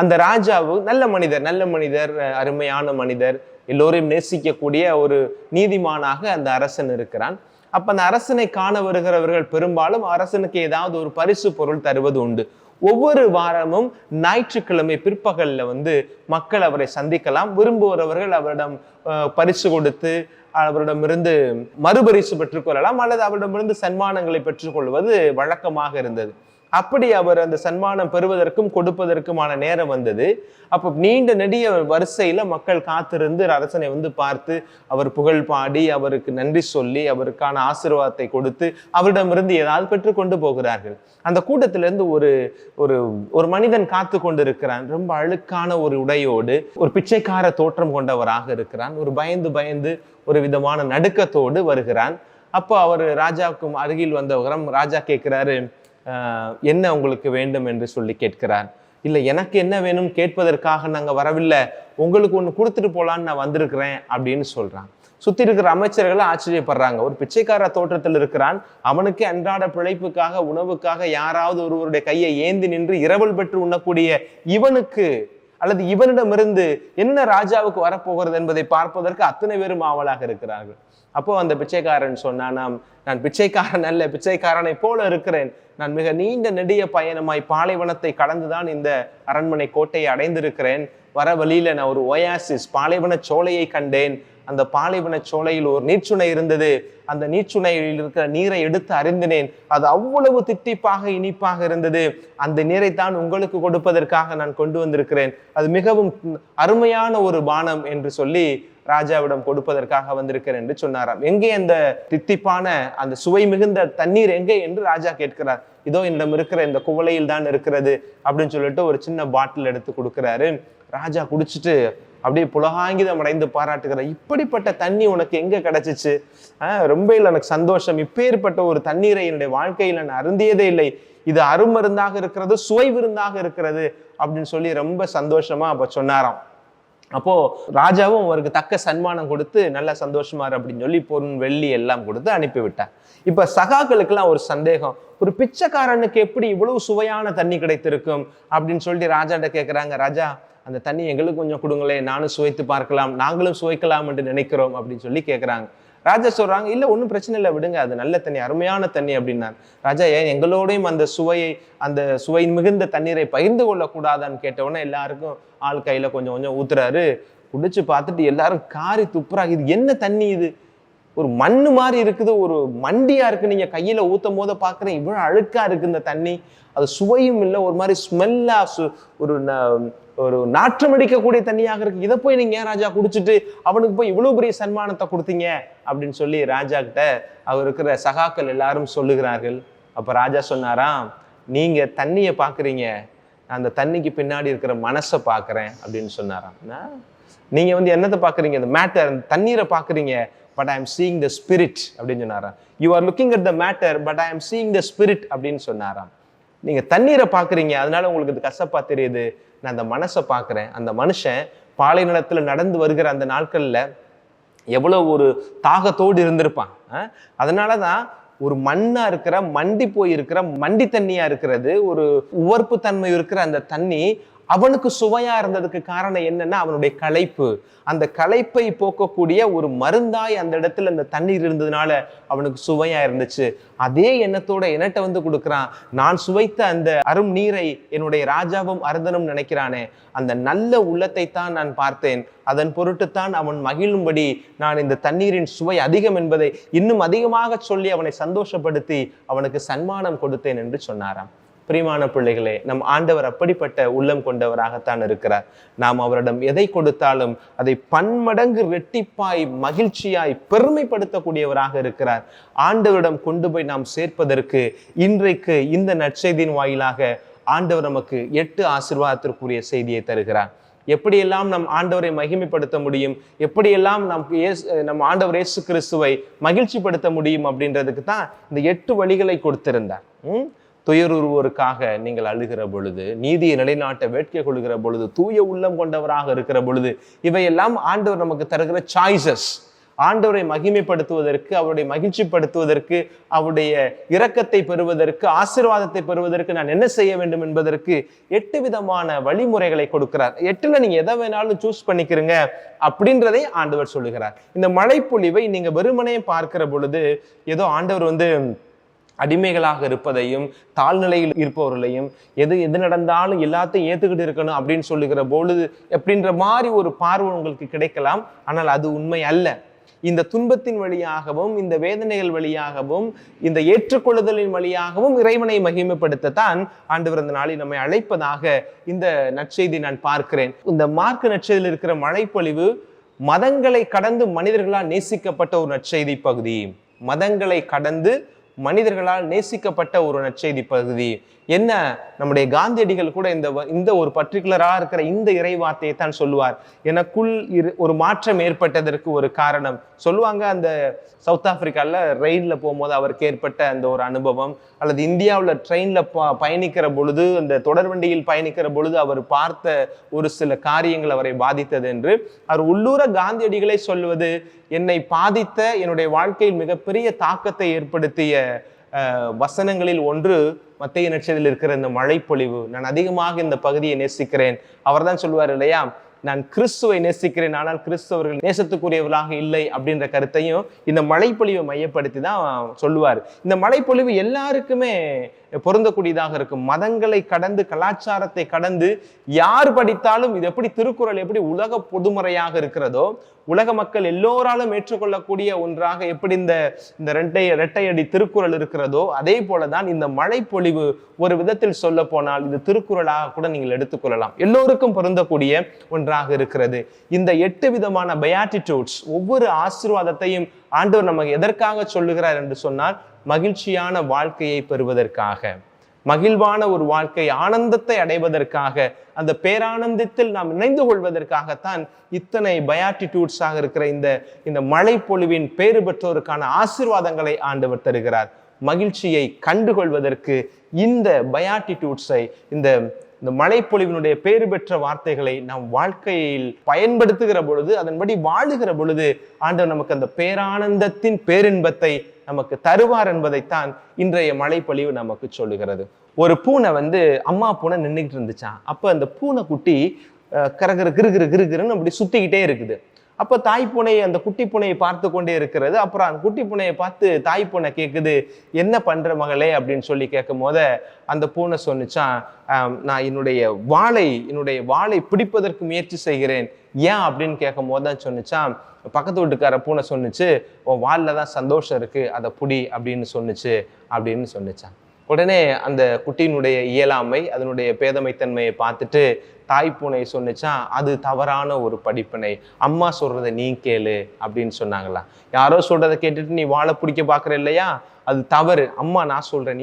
E: அந்த ராஜாவு நல்ல மனிதர், அருமையான மனிதர், எல்லோரையும் நேசிக்கக்கூடிய ஒரு நீதிமானாக அந்த அரசன் இருக்கிறான். அப்ப அந்த அரசனை காண வருகிறவர்கள் பெரும்பாலும் அரசனுக்கு ஏதாவது ஒரு பரிசு பொருள் தருவது உண்டு. ஒவ்வொரு வாரமும் ஞாயிற்றுக்கிழமை பிற்பகல்ல மக்கள் அவரை சந்திக்கலாம். விரும்புகிறவர்கள் அவரிடம் பரிசு கொடுத்து அவரிடமிருந்து மறுபரிசு பெற்றுக்கொள்ளலாம், அல்லது அவரிடமிருந்து சன்மானங்களை பெற்றுக்கொள்வது வழக்கமாக இருந்தது. அப்படி அவர் அந்த சன்மானம் பெறுவதற்கும் கொடுப்பதற்குமான நேரம் வந்தது. அப்போ நீண்ட நெடிய வரிசையில மக்கள் காத்திருந்து அரசனை பார்த்து அவர் புகழ் பாடி அவருக்கு நன்றி சொல்லி அவருக்கான ஆசீர்வாதத்தை கொடுத்து அவரிடமிருந்து ஏதாவது பெற்றுக்கொண்டு போகிறார்கள். அந்த கூட்டத்திலிருந்து ஒரு மனிதன் காத்து கொண்டு இருக்கிறான். ரொம்ப அழுக்கான ஒரு உடையோடு, ஒரு பிச்சைக்கார தோற்றம் கொண்டவராக இருக்கிறான். ஒரு பயந்து ஒரு விதமான நடுக்கத்தோடு வருகிறான். அப்போ அவர் ராஜாவுக்கு அருகில் வந்தவரம் ராஜா கேட்கிறாரு, என்ன உங்களுக்கு வேண்டும் என்று சொல்லி கேட்கிறார். இல்லை, எனக்கு என்ன வேணும் கேட்பதற்காக நாங்க வரவில்லை, உங்களுக்கு ஒண்ணு கொடுத்துட்டு போலான்னு நான் வந்திருக்கிறேன் அப்படின்னு சொல்றான். சுத்தி இருக்கிற அமைச்சர்கள் ஆச்சரியப்படுறாங்க. ஒரு பிச்சைக்கார தோற்றத்தில் இருக்கிறான், அவனுக்கு அன்றாட பிழைப்புக்காக உணவுக்காக யாராவது ஒருவருடைய கையை ஏந்தி நின்று இரவல் பெற்று உண்ணக்கூடிய இவனுக்கு அல்லது இவனிடமிருந்து என்ன ராஜாவுக்கு வரப்போகிறது என்பதை பார்ப்பதற்கு அத்தனை பேரும் ஆவலாக இருக்கிறார்கள். அப்போ அந்த பிச்சைக்காரன் சொன்னான், நான் பிச்சைக்காரன் அல்ல, பிச்சைக்காரனை போல இருக்கிறேன். நான் மிக நீண்ட நெடிய பயணமாய் பாலைவனத்தை கடந்துதான் இந்த அரண்மனை கோட்டையை அடைந்திருக்கிறேன். வர வழியில நான் ஒரு ஒயாசிஸ் பாலைவன சோலையை கண்டேன். அந்த பாலைவன சோலையில் ஒரு நீர்ச்சுனை இருந்தது. அந்த நீர்ச்சுனையில் இருக்கிற நீரை எடுத்து அருந்தினேன். அது அவ்வளவு தித்திப்பாக இனிப்பாக இருந்தது. அந்த நீரை தான் உங்களுக்கு கொடுப்பதற்காக நான் கொண்டு வந்திருக்கிறேன். அது மிகவும் அருமையான ஒரு பானம் என்று சொல்லி ராஜாவிடம் கொடுப்பதற்காக வந்திருக்கிறேன் என்று சொன்னாராம். எங்கே அந்த தித்திப்பான அந்த சுவை மிகுந்த தண்ணீர் எங்கே என்று ராஜா கேட்கிறார். இதோ என்னிடம் இருக்கிற இந்த குவளையில் தான் இருக்கிறது அப்படின்னு சொல்லிட்டு ஒரு சின்ன பாட்டில் எடுத்து கொடுக்கிறாரு. ராஜா குடிச்சிட்டு அப்படியே புலகாங்கிதம் அடைந்து பாராட்டுகிறார். இப்படிப்பட்ட தண்ணி உனக்கு எங்க கிடைச்சிச்சு? ரொம்ப இல்லை, எனக்கு சந்தோஷம். இப்பேற்பட்ட ஒரு தண்ணீரை என்னுடைய வாழ்க்கையில் நான் அருந்தியதே இல்லை. இது அருமருந்தாக இருக்கிறது, சுவை விருந்தாக இருக்கிறது அப்படின்னு சொல்லி ரொம்ப சந்தோஷமா அப்ப சொன்னாராம். அப்போ ராஜாவும் அவருக்கு தக்க சன்மானம் கொடுத்து நல்ல சந்தோஷமா அப்படின்னு சொல்லி பொருள் வெள்ளி எல்லாம் கொடுத்து அனுப்பிவிட்டார். இப்ப சகாக்களுக்கெல்லாம் ஒரு சந்தேகம், ஒரு பிச்சைக்காரனுக்கு எப்படி இவ்வளவு சுவையான தண்ணி கிடைத்திருக்கும் அப்படின்னு சொல்லி ராஜாட்ட கேட்கிறாங்க. ராஜா, அந்த தண்ணி எங்களுக்கு கொஞ்சம் கொடுங்களேன், நானும் சுவைத்து பார்க்கலாம், நாங்களும் சுவைக்கலாம் என்று நினைக்கிறோம் அப்படின்னு சொல்லி கேட்குறாங்க. ராஜா சொல்றாங்க, இல்லை ஒன்றும் பிரச்சனை இல்லை, விடுங்க, அது நல்ல தண்ணி, அருமையான தண்ணி அப்படின்னாரு. ராஜா, ஏன் எங்களோடையும் அந்த சுவை மிகுந்த தண்ணீரை பகிர்ந்து கொள்ளக்கூடாதான்னு கேட்டவுடனே எல்லாருக்கும் ஆள் கையில கொஞ்சம் கொஞ்சம் ஊத்துறாரு. குடிச்சு பார்த்துட்டு எல்லாரும் காரி துப்புறாங்க. இது என்ன தண்ணி இது? ஒரு மண்ணு மாதிரி இருக்குது, ஒரு மண்டியா இருக்கு. நீங்க கையில ஊத்தும் போது பாக்குறேன் இவ்வளவு அழுக்கா இருக்கு இந்த தண்ணி. அது சுவையும் இல்லை, ஒரு மாதிரி ஸ்மெல்லா, ஒரு நாற்றம் அடிக்கக்கூடிய தண்ணியாக இருக்கு. இதை போய் நீங்க ஏன் ராஜா குடிச்சிட்டு அவனுக்கு போய் இவ்வளவு பெரிய சன்மானத்தை கொடுத்தீங்க அப்படின்னு சொல்லி ராஜா கிட்ட அவர் இருக்கிற சகாக்கள் எல்லாரும் சொல்லுகிறார்கள். அப்ப ராஜா சொன்னாராம், நீங்க தண்ணியை பாக்குறீங்க, அந்த தண்ணிக்கு பின்னாடி இருக்கிற மனசை பாக்குறேன் அப்படின்னு சொன்னாராம். நீங்க என்னத்தை பாக்குறீங்க? இந்த மேட்டர், தண்ணீரை பாக்குறீங்க, but I am seeing the spirit அப்படின்னு சொன்னாராம். You are looking at the matter but I am seeing the spirit அப்படின்னு சொன்னாராம். நீங்க தண்ணீரை பாக்குறீங்க, அதனால உங்களுக்கு இது கசப்பா தெரியுது. நான் அந்த மனசை பாக்குறேன். அந்த மனுஷன் பாலை நிலத்துல நடந்து வருகிற அந்த நாட்கள்ல எவ்வளவு ஒரு தாகத்தோடு இருந்திருப்பான். அதனாலதான் ஒரு மண்ணா இருக்கிற, மண்டி போய் இருக்கிற, மண்டி தண்ணியா இருக்கிறது, ஒரு உவர்ப்பு தன்மை இருக்கிற அந்த தண்ணி அவனுக்கு சுவையா இருந்ததுக்கு காரணம் என்னன்னா அவனுடைய களைப்பு. அந்த களைப்பை போக்கக்கூடிய ஒரு மருந்தாய் அந்த இடத்துல அந்த தண்ணீர் இருந்ததுனால அவனுக்கு சுவையா இருந்துச்சு. அதே எண்ணத்தோட என்கிட்ட கொடுக்குறான். நான் சுவைத்த அந்த அரும் நீரை என்னுடைய ராஜாவும் அருந்தனும் நினைக்கிறானே, அந்த நல்ல உள்ளத்தை தான் நான் பார்த்தேன். அதன் பொருட்டுத்தான் அவன் மகிழும்படி நான் இந்த தண்ணீரின் சுவை அதிகம் என்பதை இன்னும் அதிகமாக சொல்லி அவனை சந்தோஷப்படுத்தி அவனுக்கு சன்மானம் கொடுத்தேன் என்று சொன்னாராம். பிரியமான பிள்ளைகளே, நம் ஆண்டவர் அப்படிப்பட்ட உள்ளம் கொண்டவராகத்தான் இருக்கிறார். நாம் அவரிடம் எதை கொடுத்தாலும் அதை பன்மடங்கு ரெட்டிப்பாய், மகிழ்ச்சியாய், பெருமைப்படுத்தக்கூடியவராக இருக்கிறார். ஆண்டவரிடம் கொண்டு போய் நாம் சேர்ப்பதற்கு இன்றைக்கு இந்த நற்செய்தியின் வாயிலாக ஆண்டவர் நமக்கு 8 ஆசீர்வாதத்திற்குரிய செய்தியை தருகிறார். எப்படியெல்லாம் நம் ஆண்டவரை மகிமைப்படுத்த முடியும், எப்படியெல்லாம் நம் ஆண்டவர் இயேசு கிறிஸ்துவை மகிழ்ச்சிப்படுத்த முடியும் அப்படின்றதுக்கு தான் இந்த 8 வழிகளை கொடுத்திருந்தார். துயருருவோருக்காக நீங்கள் அழுகிற பொழுது, நீதியை நிலைநாட்ட வேட்கை கொள்கிற பொழுது, தூய உள்ளம் கொண்டவராக இருக்கிற பொழுது, இவையெல்லாம் ஆண்டவர் நமக்கு தருகிற சாய்ஸஸ். ஆண்டவரை மகிமைப்படுத்துவதற்கு, அவருடைய மகிழ்ச்சிப்படுத்துவதற்கு, அவருடைய இரக்கத்தை பெறுவதற்கு, ஆசீர்வாதத்தை பெறுவதற்கு நான் என்ன செய்ய வேண்டும் என்பதற்கு 8 விதமான வழிமுறைகளை கொடுக்கிறார். 8ல நீங்க எதை வேணாலும் சூஸ் பண்ணிக்கிறீங்க அப்படின்றதை ஆண்டவர் சொல்லுகிறார். இந்த மழைப்பொழிவை நீங்க வெறுமனே பார்க்கிற பொழுது ஏதோ ஆண்டவர் அடிமைகளாக இருப்பதையும், தாழ்நிலையில் இருப்பவர்களையும், எது நடந்தாலும் எல்லாத்தையும் ஏத்துக்கிட்டு இருக்கணும் அப்படின்னு சொல்லுகிற பொழுது அப்படின்ற மாதிரி ஒரு பார்வை உங்களுக்கு கிடைக்கலாம். ஆனால் அது உண்மை அல்ல. இந்த துன்பத்தின் வழியாகவும், இந்த வேதனைகள் வழியாகவும், இந்த ஏற்றுக்கொள்ளுதலின் வழியாகவும் இறைவனை மகிமைப்படுத்தத்தான் ஆண்டவர் இந்த நாளில் நம்மை அழைப்பதாக இந்த நற்செய்தி நான் பார்க்கிறேன். இந்த மார்க்கு நற்செய்தியில் இருக்கிற மழைப்பொழிவு மதங்களை கடந்து மனிதர்களால் நேசிக்கப்பட்ட ஒரு நற்செய்தி பகுதி. மதங்களை கடந்து மனிதர்களால் நேசிக்கப்பட்ட ஒரு நற்செய்தி பகுதி. என்ன, நம்முடைய காந்தியடிகள் கூட இந்த ஒரு பர்டிகுலரா இருக்கிற இந்த இறை வார்த்தையை தான் சொல்லுவார். எனக்குள் ஒரு மாற்றம் ஏற்பட்டதற்கு ஒரு காரணம் சொல்லுவாங்க. அந்த சவுத் ஆப்பிரிக்கால ரயில்ல போகும்போது அவருக்கு ஏற்பட்ட அந்த ஒரு அனுபவம், அல்லது இந்தியாவில் ட்ரெயின்ல பயணிக்கிற பொழுது, அந்த தொடர்வண்டியில் பயணிக்கிற பொழுது அவர் பார்த்த ஒரு சில காரியங்கள் அவரை பாதித்தது என்று அவர் உள்ளூர காந்தியடிகளை சொல்வது, என்னை பாதித்த, என்னுடைய வாழ்க்கையில் மிகப்பெரிய தாக்கத்தை ஏற்படுத்திய வசனங்களில் ஒன்று மத்தேயு நற்செய்தியில் இருக்கிற இந்த மழைப்பொழிவு. நான் அதிகமாக இந்த பகுதியை நேசிக்கிறேன். அவர் தான் சொல்லுவார் இல்லையா, நான் கிறிஸ்துவை நேசிக்கிறேன் ஆனால் கிறிஸ்தவர்கள் நேசத்துக்குரியவர்களாக இல்லை அப்படின்ற கருத்தையும் இந்த மழைப்பொழிவை மையப்படுத்தி தான் சொல்லுவார். இந்த மழைப்பொழிவு எல்லாருக்குமே பொருந்தக்கூடியதாக இருக்கும். மதங்களை கடந்து, கலாச்சாரத்தை கடந்து யார் படித்தாலும் இது எப்படி திருக்குறள் எப்படி உலக பொதுமுறையாக இருக்கிறதோ, உலக மக்கள் எல்லோராலும் ஏற்றுக்கொள்ளக்கூடிய ஒன்றாக எப்படி இந்த இரட்டையடி திருக்குறள் இருக்கிறதோ, அதே போலதான் இந்த மழைப்பொழிவு ஒரு விதத்தில் சொல்ல போனால் இது திருக்குறளாக கூட நீங்கள் எடுத்துக்கொள்ளலாம். எல்லோருக்கும் பொருந்தக்கூடிய ஒன்றாக இருக்கிறது. இந்த 8 விதமான பயாட்டிடியூட்ஸ், ஒவ்வொரு ஆசீர்வாதத்தையும் ஆண்டவர் நமக்கு எதற்காக சொல்லுகிறார் என்று சொன்னால், மகிழ்ச்சியான வாழ்க்கையை பெறுவதற்காக, மகிழ்வான ஒரு வாழ்க்கை, ஆனந்தத்தை அடைவதற்காக, அந்த பேரானந்தத்தில் நாம் இணைந்து கொள்வதற்காகத்தான் இத்தனை பயாட்டிடியூட்ஸாக இருக்கிற இந்த மழைப்பொழிவின் பேறு பெற்றோருக்கான ஆசீர்வாதங்களை ஆண்டவர் தருகிறார். மகிழ்ச்சியை கண்டுகொள்வதற்கு இந்த பயாட்டிடியூட்ஸை, இந்த மழைப்பொழிவினுடைய பேறு பெற்ற வார்த்தைகளை நாம் வாழ்க்கையில் பயன்படுத்துகிற பொழுது, அதன்படி வாழுகிற பொழுது ஆண்டவர் நமக்கு அந்த பேரானந்தத்தின் பேரின்பத்தை நமக்கு தருவார் என்பதைத்தான் இன்றைய மழைப்பொழிவு நமக்கு சொல்லுகிறது. ஒரு பூனை அம்மா பூனை நின்றுட்டு இருந்துச்சான். அப்ப அந்த பூனை குட்டி கிருகிருன்னு அப்படி சுத்திக்கிட்டே இருக்குது. அப்போ தாய் பூனை அந்த குட்டி பூனையை பார்த்து கொண்டே இருக்கிறது. அப்புறம் அந்த குட்டி பூனையை பார்த்து தாய் பூனை கேட்குது, என்ன பண்ற மகளே அப்படின்னு சொல்லி கேட்கும் போத அந்த பூனை சொன்னிச்சான், நான் என்னுடைய வாளை பிடிப்பதற்கு முயற்சி செய்கிறேன். ஏன் அப்படின்னு கேட்கும் போது தான் சொன்னிச்சான், பக்கத்து வீட்டுக்கார பூனை சொன்னிச்சு, உன் வாளில் தான் சந்தோஷம் இருக்கு, அதை புடி அப்படின்னு சொன்னிச்சான். உடனே அந்த குட்டியினுடைய இயலாமை, அதனுடைய பேதமைத்தன்மையை பார்த்துட்டு தாய் பூனை சொன்னிச்சான், அது தவறான ஒரு படிப்பினை, அம்மா சொல்றதை நீ கேளு அப்படின்னு சொன்னாங்களா. யாரோ சொல்றதை கேட்டுட்டு நீ வாழை பிடிக்க பார்க்குற இல்லையா, அது தவறு. அம்மா நான் சொல்றேன்,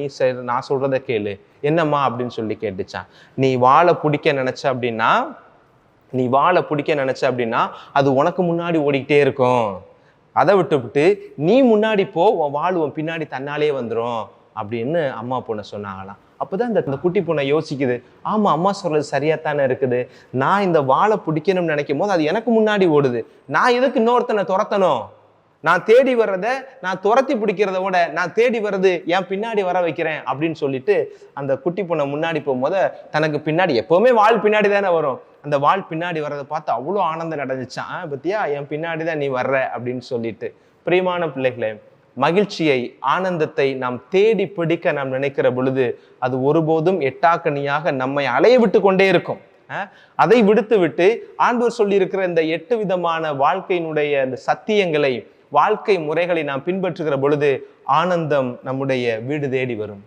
E: நான் சொல்றதை கேளு, என்னம்மா அப்படின்னு சொல்லி கேட்டுச்சான். நீ வாழை பிடிக்க நினைச்ச அப்படின்னா அது உனக்கு முன்னாடி ஓடிக்கிட்டே இருக்கும். அதை விட்டு நீ முன்னாடி போ, உன் வாழ் உன் பின்னாடி தன்னாலே வந்துடும் அப்படின்னு அம்மா பூனை சொன்னாங்களாம். அப்போதான் இந்த குட்டி பூனை யோசிக்குது, ஆமா அம்மா சொல்றது சரியாத்தானே இருக்குது, நான் இந்த வாழை பிடிக்கணும்னு நினைக்கும் போது அது எனக்கு முன்னாடி ஓடுது, நான் எதுக்கு இன்னொருத்தனை துரத்தணும், நான் தேடி வர்றத நான் துரத்தி பிடிக்கிறத விட நான் தேடி வர்றது என் பின்னாடி வர வைக்கிறேன் அப்படின்னு சொல்லிட்டு அந்த குட்டி பூனை முன்னாடி போகும்போது தனக்கு பின்னாடி எப்பவுமே வாள் பின்னாடி தானே வரும், அந்த வாள் பின்னாடி வர்றதை பார்த்து அவ்வளோ ஆனந்தம் அடைஞ்சிச்சான். பத்தியா என் பின்னாடி தான் நீ வர்ற அப்படின்னு சொல்லிட்டு. பிரியமான பிள்ளைகளே, மகிழ்ச்சியை, ஆனந்தத்தை நாம் தேடி பிடிக்க நாம் நினைக்கிற பொழுது அது ஒருபோதும் எட்டாக்கனியாக நம்மை அலைய விட்டு கொண்டே இருக்கும். அதை விட்டு ஆண்டவர் சொல்லி இருக்கிற இந்த 8 விதமான வாழ்க்கையினுடைய அந்த சத்தியங்களை, வாழ்க்கை முறைகளை நாம் பின்பற்றுகிற பொழுது ஆனந்தம் நம்முடைய வீடு தேடி வரும்.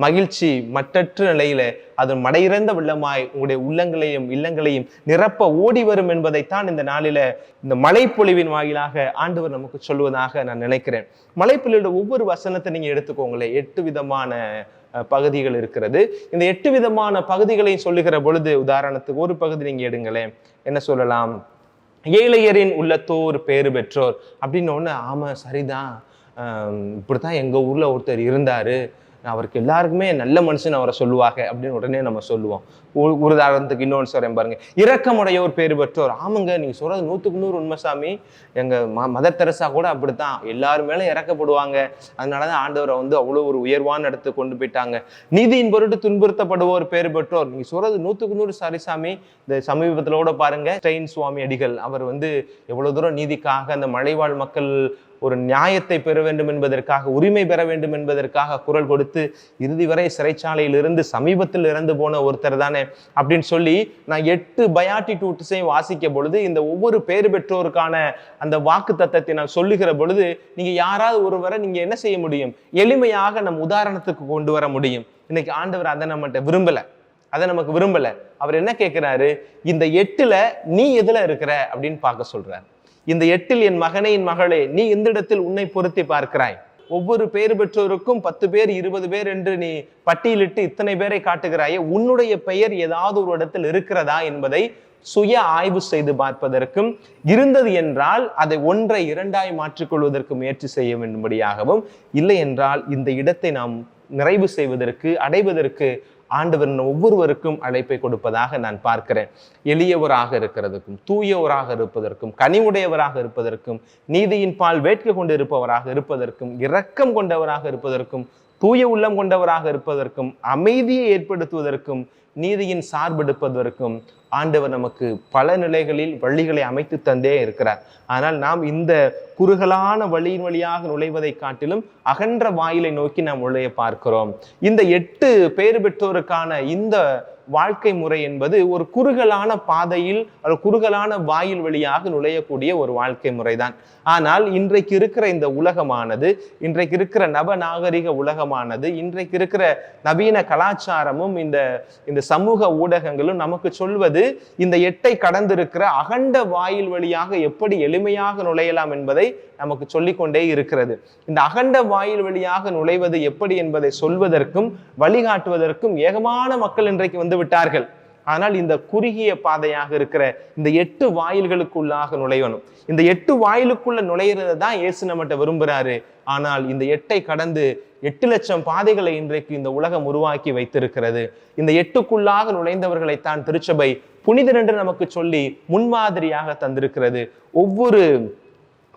E: மகிழ்ச்சி மற்றற்ற நிலையில அது மடையிறந்த வெள்ளமாய் உங்களுடைய உள்ளங்களையும் இல்லங்களையும் நிரப்ப ஓடி வரும் என்பதைத்தான் இந்த நாளில இந்த மழைப்பொழிவின் வாயிலாக ஆண்டவர் நமக்கு சொல்வதாக நான் நினைக்கிறேன். மழைப்பொழிவோட ஒவ்வொரு வசனத்தை நீங்க எடுத்துக்கோங்களேன், 8 விதமான பகுதிகள் இருக்கிறது. இந்த 8 விதமான பகுதிகளையும் சொல்லுகிற பொழுது உதாரணத்துக்கு ஒரு பகுதி நீங்க எடுங்களேன், என்ன சொல்லலாம், ஏழையரின் உள்ளத்தோர் பேறு பெற்றோர் அப்படின்னு ஒன்று. ஆமா சரிதான், இப்படித்தான் எங்க ஊர்ல ஒருத்தர் இருந்தாரு, அவருக்கு எல்லாருக்குமே நல்ல மனுஷன் அவரை சொல்லுவாங்க அப்படின்னு உடனே நம்ம சொல்லுவோம். ஒரு உதாரணத்துக்கு இன்னொன்று சொல்றேன் பாருங்க, இரக்கமுடைய ஒரு பேர் பெற்றோர். ஆமாங்க நீங்க சொல்றது 100க்கு 100 உண்மை சாமி, எங்க மதர் தெரசா கூட அப்படித்தான், எல்லாரும் மேலே இறக்கப்படுவாங்க, அதனாலதான் ஆண்டவரை அவ்வளோ ஒரு உயர்வான இடத்து கொண்டு போயிட்டாங்க. நீதியின் பொருட்டு துன்புறுத்தப்படுவோர் பேர் பெற்றோர். நீங்க சொல்றது 100க்கு 100 சாரி சாமி. இந்த சமீபத்திலோட பாருங்க, ஸ்டெயின் சுவாமி அடிகள் அவர் எவ்வளவு தூரம் நீதிக்காக அந்த மலைவாழ் மக்கள் ஒரு நியாயத்தை பெற வேண்டும் என்பதற்காக, உரிமை பெற வேண்டும் என்பதற்காக குரல் கொடுத்து இறுதி வரை சிறைச்சாலையில் இருந்து சமீபத்தில் இறந்து போன ஒருத்தர் தானே அப்படின்னு சொல்லி நான் 8 பயாட்டிடியூட்ஸையும் வாசிக்க பொழுது இந்த ஒவ்வொரு பேறு பெற்றோருக்கான அந்த வாக்கு தத்தத்தை நான் சொல்லுகிற பொழுது நீங்க யாராவது ஒருவரை நீங்க என்ன செய்ய முடியும், எளிமையாக நம் உதாரணத்துக்கு கொண்டு வர முடியும். இன்னைக்கு ஆண்டவர் அதை நமக்கு விரும்பல. அவர் என்ன கேட்கிறாரு, இந்த 8ல நீ எதுல இருக்கிற அப்படின்னு பார்க்க சொல்றாரு. இந்த 8ல் என் மகனே என் மகளே, நீ எந்த இடத்தில் உன்னை பொருத்தி பார்க்கிறாய்? ஒவ்வொரு பேறு பெற்றோருக்கும் 10 பேர் 20 பேர் என்று நீ பட்டியலிட்டு இத்தனை பேரை காட்டுகிறாயே, உன்னுடைய பெயர் ஏதாவது ஒரு இடத்தில் இருக்கிறதா என்பதை சுய ஆய்வு செய்து பார்ப்பதற்கும், இருந்தது என்றால் அதை 1ஐ 2ஆய் மாற்றிக்கொள்வதற்கு முயற்சி செய்ய வேண்டும்படியாகவும், இல்லை என்றால் இந்த இடத்தை நாம் நிறைவு செய்வதற்கு, அடைவதற்கு ஆண்டவர் ஒவ்வொருவருக்கும் அழைப்பை கொடுப்பதாக நான் பார்க்கிறேன். எளியவராக இருக்கிறதுக்கும், தூயவராக இருப்பதற்கும், கனிவுடையவராக இருப்பதற்கும், நீதியின் பால் வேட்கை கொண்டு இருப்பவராக இருப்பதற்கும், இரக்கம் கொண்டவராக இருப்பதற்கும், தூய உள்ளம் கொண்டவராக இருப்பதற்கும், அமைதியை ஏற்படுத்துவதற்கும், நீதியின் சார்பெடுப்பதற்கும் ஆண்டவர் நமக்கு பல நிலைகளில் வழிகளை அமைத்து தந்தே இருக்கிறார். ஆனால் நாம் இந்த குறுகலான வழியின் வழியாக நுழைவதை காட்டிலும் அகன்ற வாயிலை நோக்கி நாம் நுழைய பார்க்கிறோம். இந்த 8 பேறு பெற்றோருக்கான இந்த வாழ்க்கை முறை என்பது ஒரு குறுகலான பாதையில், ஒரு குறுகலான வாயில் வழியாக நுழையக்கூடிய ஒரு வாழ்க்கை முறைதான். ஆனால் இன்றைக்கு இருக்கிற இந்த உலகமானது, இன்றைக்கு இருக்கிற நவநாகரிக உலகமானது, இன்றைக்கு இருக்கிற நவீன கலாச்சாரமும் இந்த சமூக ஊடகங்களும் நமக்கு சொல்வது இந்த 8ஐ கடந்திருக்கிற அகண்ட வாயில் வழியாக எப்படி எளிமையாக நுழையலாம் என்பதை நமக்கு சொல்லிக்கொண்டே இருக்கிறது. இந்த அகண்ட வாயில் வழியாக நுழைவது எப்படி என்பதை சொல்வதற்கும் வழிகாட்டுவதற்கும் ஏகமான மக்கள் இன்றைக்கு வந்து விட்டார்கள். ஆனால் இந்த குறுகிய பாதையாக இருக்கிற இந்த 8 வாயில்களுக்குள்ளாக நுழையணும். இந்த 8 வாயிலுக்குள்ள நுழையிறதை தான் இயேசு நம்மகிட்ட விரும்புகிறாரு. ஆனால் இந்த 8ஐ கடந்து 8 லட்சம் பாதைகளை இன்றைக்கு இந்த உலகம் உருவாக்கி வைத்திருக்கிறது. இந்த 8க்குள்ளாக நுழைந்தவர்களைத்தான் திருச்சபை புனிதர் என்று நமக்கு சொல்லி முன்மாதிரியாக தந்திருக்கிறது. ஒவ்வொரு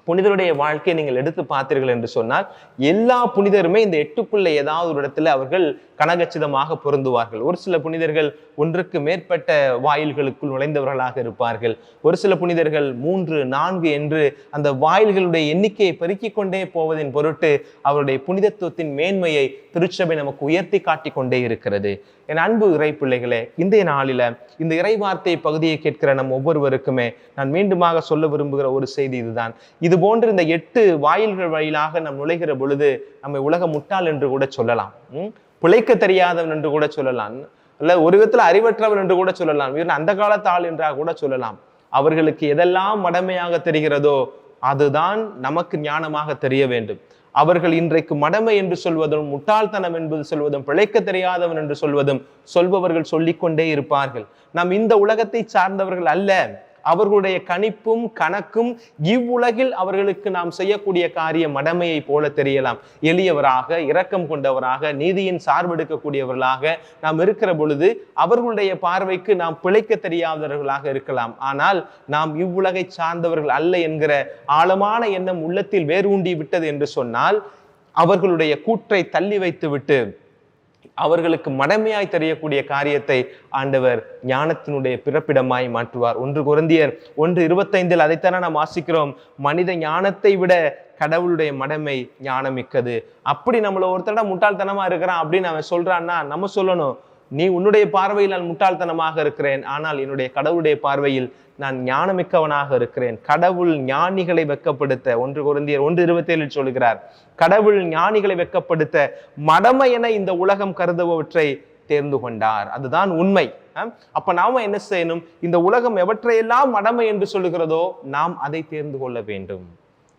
E: புனிதருடைய வாழ்க்கையை நீங்கள் எடுத்து பார்த்தீர்கள் என்று சொன்னால் எல்லா புனிதருமே இந்த 8க்குள்ள ஏதாவது ஒரு இடத்துல அவர்கள் கனகச்சிதமாக பொருந்துவார்கள். ஒரு சில புனிதர்கள் ஒன்றுக்கு மேற்பட்ட வாயில்களுக்குள் நுழைந்தவர்களாக இருப்பார்கள். ஒரு சில புனிதர்கள் 3, 4 என்று அந்த வாயில்களுடைய எண்ணிக்கையை பெருக்கிக் கொண்டே போவதின் பொருட்டு அவருடைய புனிதத்துவத்தின் மேன்மையை திருச்சபை நமக்கு உயர்த்தி காட்டிக் கொண்டே இருக்கிறது. என் அன்பு இறை பிள்ளைகளே, இன்றைய நாளில இந்த இறை வார்த்தை பகுதியை கேட்கிற நம் ஒவ்வொருவருக்குமே நான் மீண்டுமாக சொல்ல விரும்புகிற ஒரு செய்தி இதுதான். இது போன்று இந்த 8 வாயில்கள் வழியாக நாம் நுழைகிற பொழுது நம்மை உலக முட்டாள் என்று கூட சொல்லலாம், பிழைக்க தெரியாதவன் என்று கூட சொல்லலாம், அல்ல ஒரு விதத்துல அறிவற்றவன் என்று கூட சொல்லலாம், இவன் அந்த காலத்து ஆள் என்றாக கூட சொல்லலாம். அவர்களுக்கு எதெல்லாம் மடமையாக தெரிகிறதோ அதுதான் நமக்கு ஞானமாக தெரிய வேண்டும். அவர்கள் இன்றைக்கு மடமை என்று சொல்வதும், முட்டாள்தனம் என்பது சொல்வதும், பிழைக்க தெரியாதவன் என்று சொல்பவர்கள் சொல்லிக்கொண்டே இருப்பார்கள். நாம் இந்த உலகத்தை சார்ந்தவர்கள் அல்ல. அவர்களுடைய கணிப்பும் கணக்கும் இவ்வுலகில் அவர்களுக்கு நாம் செய்யக்கூடிய காரிய மடமையை போல தெரியலாம். எளியவராக, இரக்கம் கொண்டவராக, நீதியின் சார்பெடுக்கக்கூடியவர்களாக நாம் இருக்கிற பொழுது அவர்களுடைய பார்வைக்கு நாம் பிழைக்க தெரியாதவர்களாக இருக்கலாம். ஆனால் நாம் இவ்வுலகை சார்ந்தவர்கள் அல்ல என்கிற ஆழமான எண்ணம் உள்ளத்தில் வேரூண்டி விட்டது என்று சொன்னால் அவர்களுடைய கூற்றை தள்ளி வைத்து விட்டு அவர்களுக்கு மடமையாய் தெரியக்கூடிய காரியத்தை ஆண்டவர் ஞானத்தினுடைய பிறப்பிடமாய் மாற்றுவார். 1 கொரிந்தியர் 1:25 அதைத்தானே நாம் வாசிக்கிறோம். மனித ஞானத்தை விட கடவுளுடைய மடமை ஞானமிக்கது. அப்படி நம்மள ஒருத்தட முட்டாள்தனமா இருக்கிறான் அப்படின்னு அவன் சொல்றான்னா நம்ம சொல்லணும், நீ உன்னுடைய பார்வையில் நான் முட்டாள்தனமாக இருக்கிறேன், ஆனால் என்னுடைய கடவுளுடைய பார்வையில் நான் ஞானமிக்கவனாக இருக்கிறேன். கடவுள் ஞானிகளை வெட்கப்படுத்த 1 கொரிந்தியர் 1:27 சொல்கிறார். கடவுள் ஞானிகளை வெட்கப்படுத்த மடமை என இந்த உலகம் கருதுபவற்றை தேர்ந்து கொண்டார். அதுதான் உண்மை. அப்ப நாம என்ன செய்யணும்? இந்த உலகம் எவற்றையெல்லாம் மடமை என்று சொல்லுகிறதோ நாம் அதை தேர்ந்து கொள்ள வேண்டும்.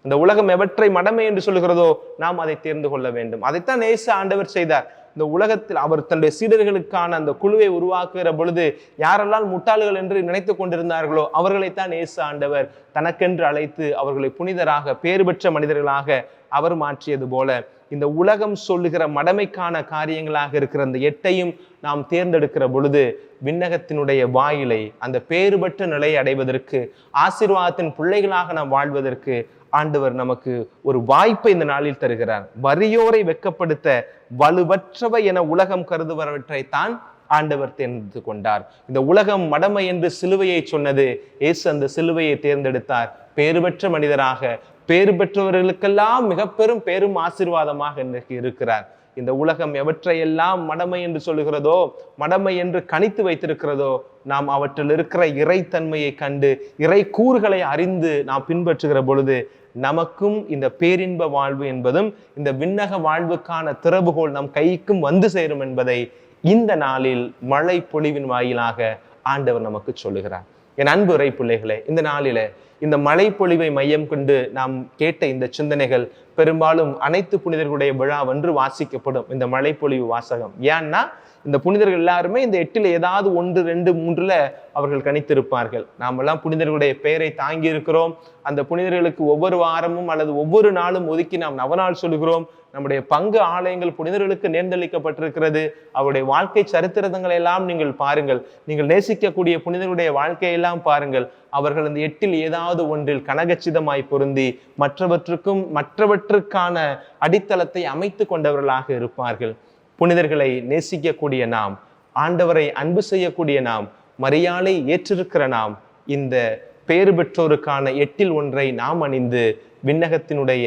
E: இந்த உலகம் எவற்றை மடமை என்று சொல்லுகிறதோ நாம் அதை தேர்ந்து கொள்ள வேண்டும். அதைத்தான் இயேசு ஆண்டவர் செய்தார். இந்த உலகத்தில் அவர் தன்னுடைய சீடர்களுக்கான அந்த குழுவை உருவாக்குகிற பொழுது யாரெல்லாம் முட்டாள்கள் என்று நினைத்து கொண்டிருந்தார்களோ அவர்களைத்தான் இயேசு ஆண்டவர் தனக்கென்று அழைத்து அவர்களை புனிதராக, பேறு பெற்ற மனிதர்களாக அவர் மாற்றியது போல இந்த உலகம் சொல்லுகிற மடமைக்கான காரியங்களாக இருக்கிற அந்த 8ஐயும் நாம் தேர்ந்தெடுக்கிற பொழுது விண்ணகத்தினுடைய வாயிலை, அந்த பேறுபற்ற நிலையை அடைவதற்கு, ஆசீர்வாதத்தின் பிள்ளைகளாக நாம் வாழ்வதற்கு ஆண்டவர் நமக்கு ஒரு வாய்ப்பை இந்த நாளில் தருகிறார். வறியோரை வெட்கப்படுத்த வலுவற்றவை என உலகம் கருதுவரவற்றை தான் ஆண்டவர் தேர்ந்து கொண்டார். இந்த உலகம் மடமை என்று சிலுவையை சொன்னது, இயேசு அந்த சிலுவையை தேர்ந்தெடுத்தார். பேறு பெற்ற மனிதராக, பேறு பெற்றவர்களுக்கெல்லாம் மிக பெரும் பேரும் ஆசீர்வாதமாக இன்றைக்கு இருக்கிறார். இந்த உலகம் எவற்றையெல்லாம் மடமை என்று சொல்லுகிறதோ, மடமை என்று கணித்து வைத்திருக்கிறதோ, நாம் அவற்றில் இருக்கிற இறைத்தன்மையை கண்டு இறை கூறுகளை அறிந்து நாம் பின்பற்றுகிற பொழுது நமக்கும் இந்த பேரின்ப வாழ்வு என்பதும் இந்த விண்ணக வாழ்வுக்கான திறவுகோல் நம் கைக்கும் வந்து சேரும் என்பதை இந்த நாளில் மழை பொழிவின் வாயிலாக ஆண்டவர் நமக்கு சொல்லுகிறார். என் அன்பு இறை பிள்ளைகளே, இந்த நாளில இந்த மழை பொழிவை மையம் கொண்டு நாம் கேட்ட இந்த சிந்தனைகள் பெரும்பாலும் அனைத்து புனிதர்களுடைய விழாவென்று வாசிக்கப்படும் இந்த மழை பொழிவு வாசகம். ஏன்னா இந்த புனிதர்கள் எல்லாருமே இந்த 8ல் ஏதாவது 1, 2, 3ல அவர்கள் கணித்திருப்பார்கள். நாமெல்லாம் புனிதர்களுடைய பெயரை தாங்கி இருக்கிறோம். அந்த புனிதர்களுக்கு ஒவ்வொரு வாரமும் அல்லது ஒவ்வொரு நாளும் ஒதுக்கி நாம் நவநாள் சொல்கிறோம். நம்முடைய பங்கு ஆலயங்கள் புனிதர்களுக்கு நேர்ந்தளிக்கப்பட்டிருக்கிறது. அவருடைய வாழ்க்கை சரித்திரங்களை எல்லாம் நீங்கள் பாருங்கள். நீங்கள் நேசிக்கக்கூடிய புனிதர்களுடைய வாழ்க்கையெல்லாம் பாருங்கள். அவர்கள் அந்த 8ல் ஏதாவது ஒன்றில் கனகச்சிதமாய் பொருந்தி மற்றவற்றுக்கான அடித்தளத்தை அமைத்து கொண்டவர்களாக இருப்பார்கள். புனிதர்களை நேசிக்கக்கூடிய நாம், ஆண்டவரை அன்பு செய்யக்கூடிய நாம், மரியாதை ஏற்றிருக்கிற நாம், இந்த பேறு பெற்றோருக்கான 8ல் ஒன்றை நாம் அணிந்து விண்ணகத்தினுடைய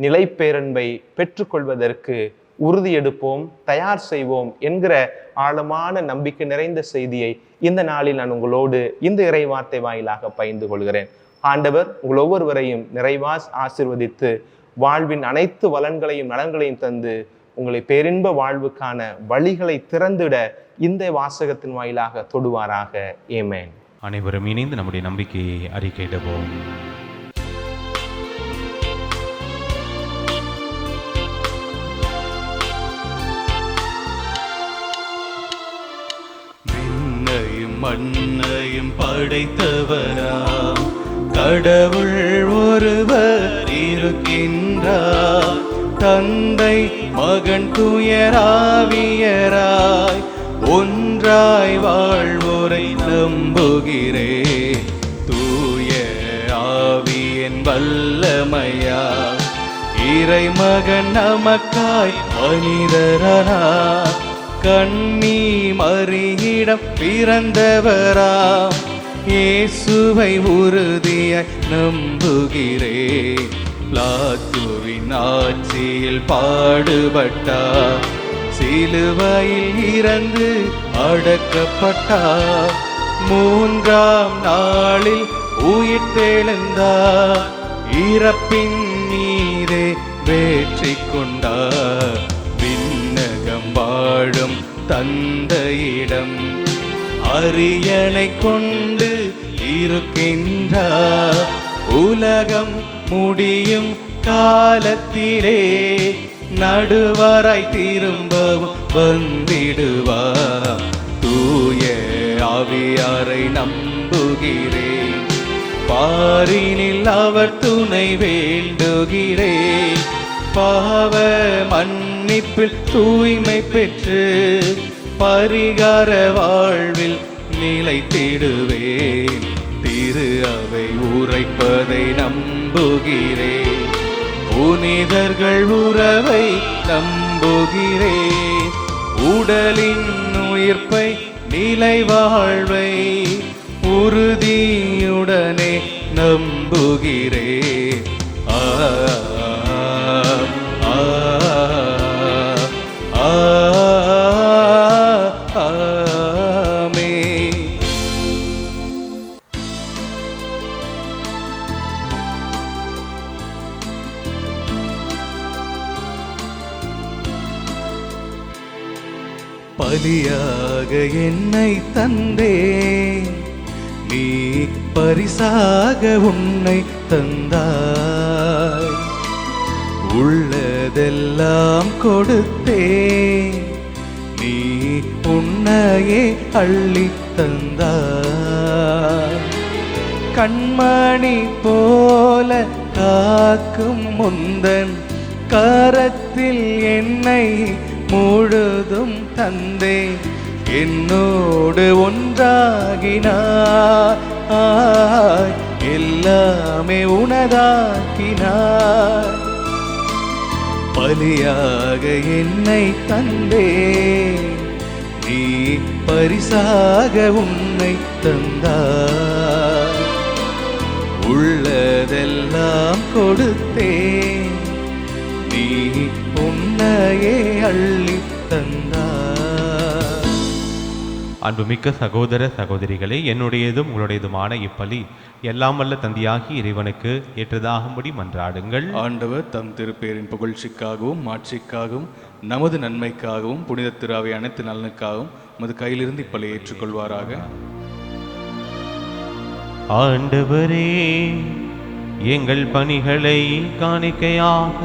E: நிலை பேரன்பை பெற்றுக்கொள்வதற்கு உறுதி எடுப்போம், தயார் செய்வோம் என்கிற ஆழமான நம்பிக்கை நிறைந்த செய்தியை இந்த நாளில் நான் உங்களோடு இந்த இறை வார்த்தை வாயிலாக பகிர்ந்து கொள்கிறேன். ஆண்டவர் உங்கள் ஒவ்வொருவரையும் நிறைவாஸ் ஆசீர்வதித்து வாழ்வின் அனைத்து வளன்களையும் நலன்களையும் தந்து உங்களை பேரின்ப வாழ்வுக்கான வழிகளை திறந்திட இந்த வாசகத்தின் வாயிலாக தொடுவாராக. ஆமென்.
B: அனைவரும் இணைந்து நம்முடைய நம்பிக்கையை அறிக்கையிடுவோம்.
A: விண்ணையும் மண்ணையும் படைத்தவராம் கடவுள் ஒருவர் இருக்கின்றார். தந்தை, மகன், துயராவியராய் ஒன்றாய் வாழ்வோரை நம்புகிறேன். தூய ஆவியின் என் வல்லமையா இறைமகன் நமக்காய் மனிதரா கண்ணி மறியிடம் பிறந்தவராம் இயேசுவை உறுதியாய் நம்புகிறேன் பிலாத்துவின் ஆட்சியில் பாடுபட்டார் சிலுவையில் இறந்து அடக்கப்பட்டார் மூன்றாம் நாளில் உயிர்த்தெழுந்தார் இறப்பின் மீதே வெற்றி கொண்டார் விண்ணகம் வாழும் தந்தையிடம் அரியணை கொண்டு இருக்கின்றார் உலகம் முடியும் காலத்திலே நடுவராய் திரும்பவும் வந்திடுவார் தூய ஆவியாரை நம்புகிறேன் பாரினில் அவர் துணை வேண்டுகிறேன் பாவ மன்னிப்பில் தூய்மை பெற்று பரிகார வாழ்வில் நிலைத்திடுவேன் திரு அவை உரைப்பதை நம்புகிறேன் புனிதர்கள் உறவை நம்புகிறேன் உடலின் உயிர்ப்பை நிலை வாழ்வை உறுதியுடனே நம்புகிறேன் பலியாக என்னை தந்தே நீ பரிசாக உன்னை தந்தாய் உள்ளதெல்லாம் கொடுத்தே நீ உன்னையே அள்ளி தந்தாய் கண்மணி போல காக்கும் முந்தன் கரத்தில் என்னை முழுதும் தந்தே என்னோடு ஒன்றாகினாய் எல்லாமே உனதாக்கினாய் பலியாக என்னை தந்தே நீ பரிசாக உன்னை தந்தாய் உள்ளதெல்லாம் கொடுத்தே நீ உன்னையே அள்ளி தந்தாய்.
B: அன்புமிக்க சகோதர சகோதரிகளே, என்னுடையதும் உங்களுடையதுமான இப்பலி எல்லாம் வல்ல தந்தையாகி இறைவனுக்கு ஏற்றதாகும்படி மன்றாடுங்கள்.
A: ஆண்டவர் தம் திருப்பேரின் புகழ்ச்சிக்காகவும் மாட்சிக்காகவும் நமது நன்மைக்காகவும் புனித திராவை அனைத்து நலனுக்காகவும் உமது கையிலிருந்து இப்பலி ஏற்றுக்கொள்வாராக.
B: ஆண்டவரே, எங்கள் பணிகளை காணிக்கையாக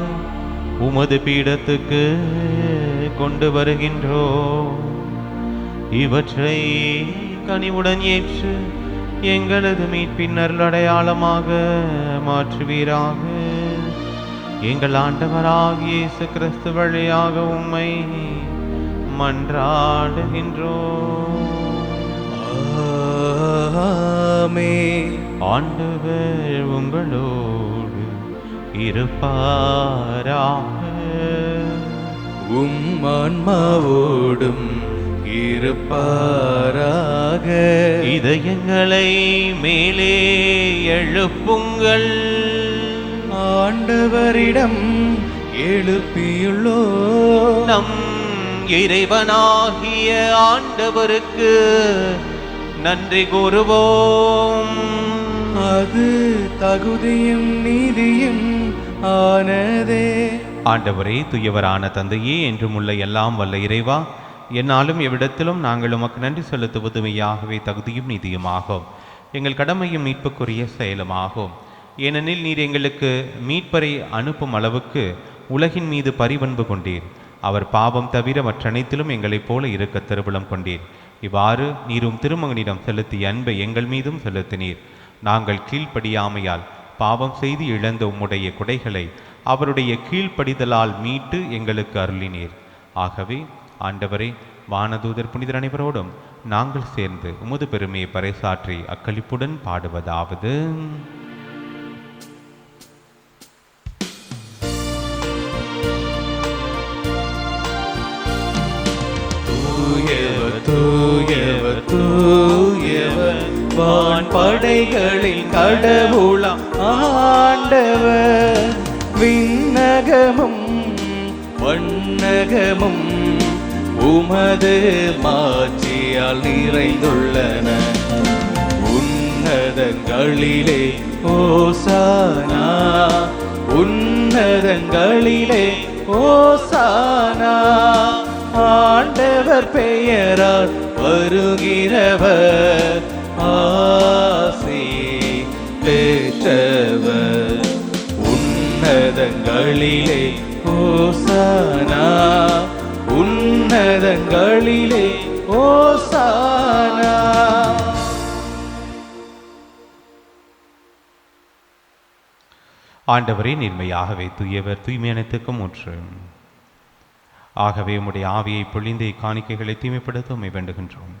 B: உமது பீடத்துக்கு கொண்டு வருகின்றோம். இவற்றை கனிவுடன் ஏற்று எங்களது மீட்பின் அருளடையாளமாக மாற்றுவீராக. எங்கள் ஆண்டவராகிய இயேசு கிறிஸ்து வழியாக உம்மை மன்றாடுகின்றோம்.
A: ஆமென்.
B: ஆண்டவர் உங்களோடு இருப்பாராக.
A: உம் ஆன்மாவோடும் இருப்பாராக.
B: இதயங்களை மேலே எழுப்புங்கள்.
A: ஆண்டவரிடம் எழுப்பியுள்ளோ
B: நம் இறைவனாகிய ஆண்டவருக்கு நன்றி கூறுவோம்.
A: அது தகுதியும் நீதியும் ஆனதே.
B: ஆண்டவரே, துயவரான தந்தையே, என்றும் உள்ள எல்லாம் வல்ல இறைவா, என்னாலும் எவ்விடத்திலும் நாங்கள் உமக்கு நன்றி செலுத்துவது மெய்யாகவே தகுதியும் நீதியுமாகும், எங்கள் கடமையும் மீட்புக்குரிய செயலுமாகும். ஏனெனில் நீர் எங்களுக்கு மீட்பரை அனுப்பும் அளவுக்கு உலகின் மீது பரிவன்பு கொண்டீர். அவர் பாவம் தவிர மற்றனைத்திலும் எங்களைப் போல இருக்க திருவுளம் கொண்டீர். இவ்வாறு நீரும் திருமகனிடம் செலுத்திய அன்பை எங்கள் மீதும் செலுத்தினீர். நாங்கள் கீழ்ப்படியாமையால் பாவம் செய்து இழந்த உம்முடைய குடைகளை அவருடைய கீழ்ப்படிதலால் மீட்டு எங்களுக்கு அருளினீர். ஆகவே ஆண்டவரே, வானதூதர் புனிதர் அனைவரோடும் நாங்கள் சேர்ந்து உமது பெருமையை பறைசாற்றி அக்களிப்புடன் பாடுவதாவது:
A: வான் படைகளின் கடவுளாம் ஆண்டவர். விண்ணகமும் வண்ணகமும் உமது மாட்சியால் நிறைந்துள்ளன. உன்னதங்களிலே ஓசானா, உன்னதங்களிலே ஓசானா. ஆண்டவர் பெயரால் வருகிறவர் ஆசி பெற்றவர். உன்னதங்களிலே ஓசானா, உன்னதங்களிலே ஓசானா.
B: ஆண்டவரே, நேர்மையாகவே தூயவர், தூய்மை அனைத்துக்கும் ஊற்று. ஆகவே உம்முடைய ஆவியை பொழிந்து காணிக்கைகளை தூய்மைப்படுத்த உம்மை வேண்டுகின்றோம்.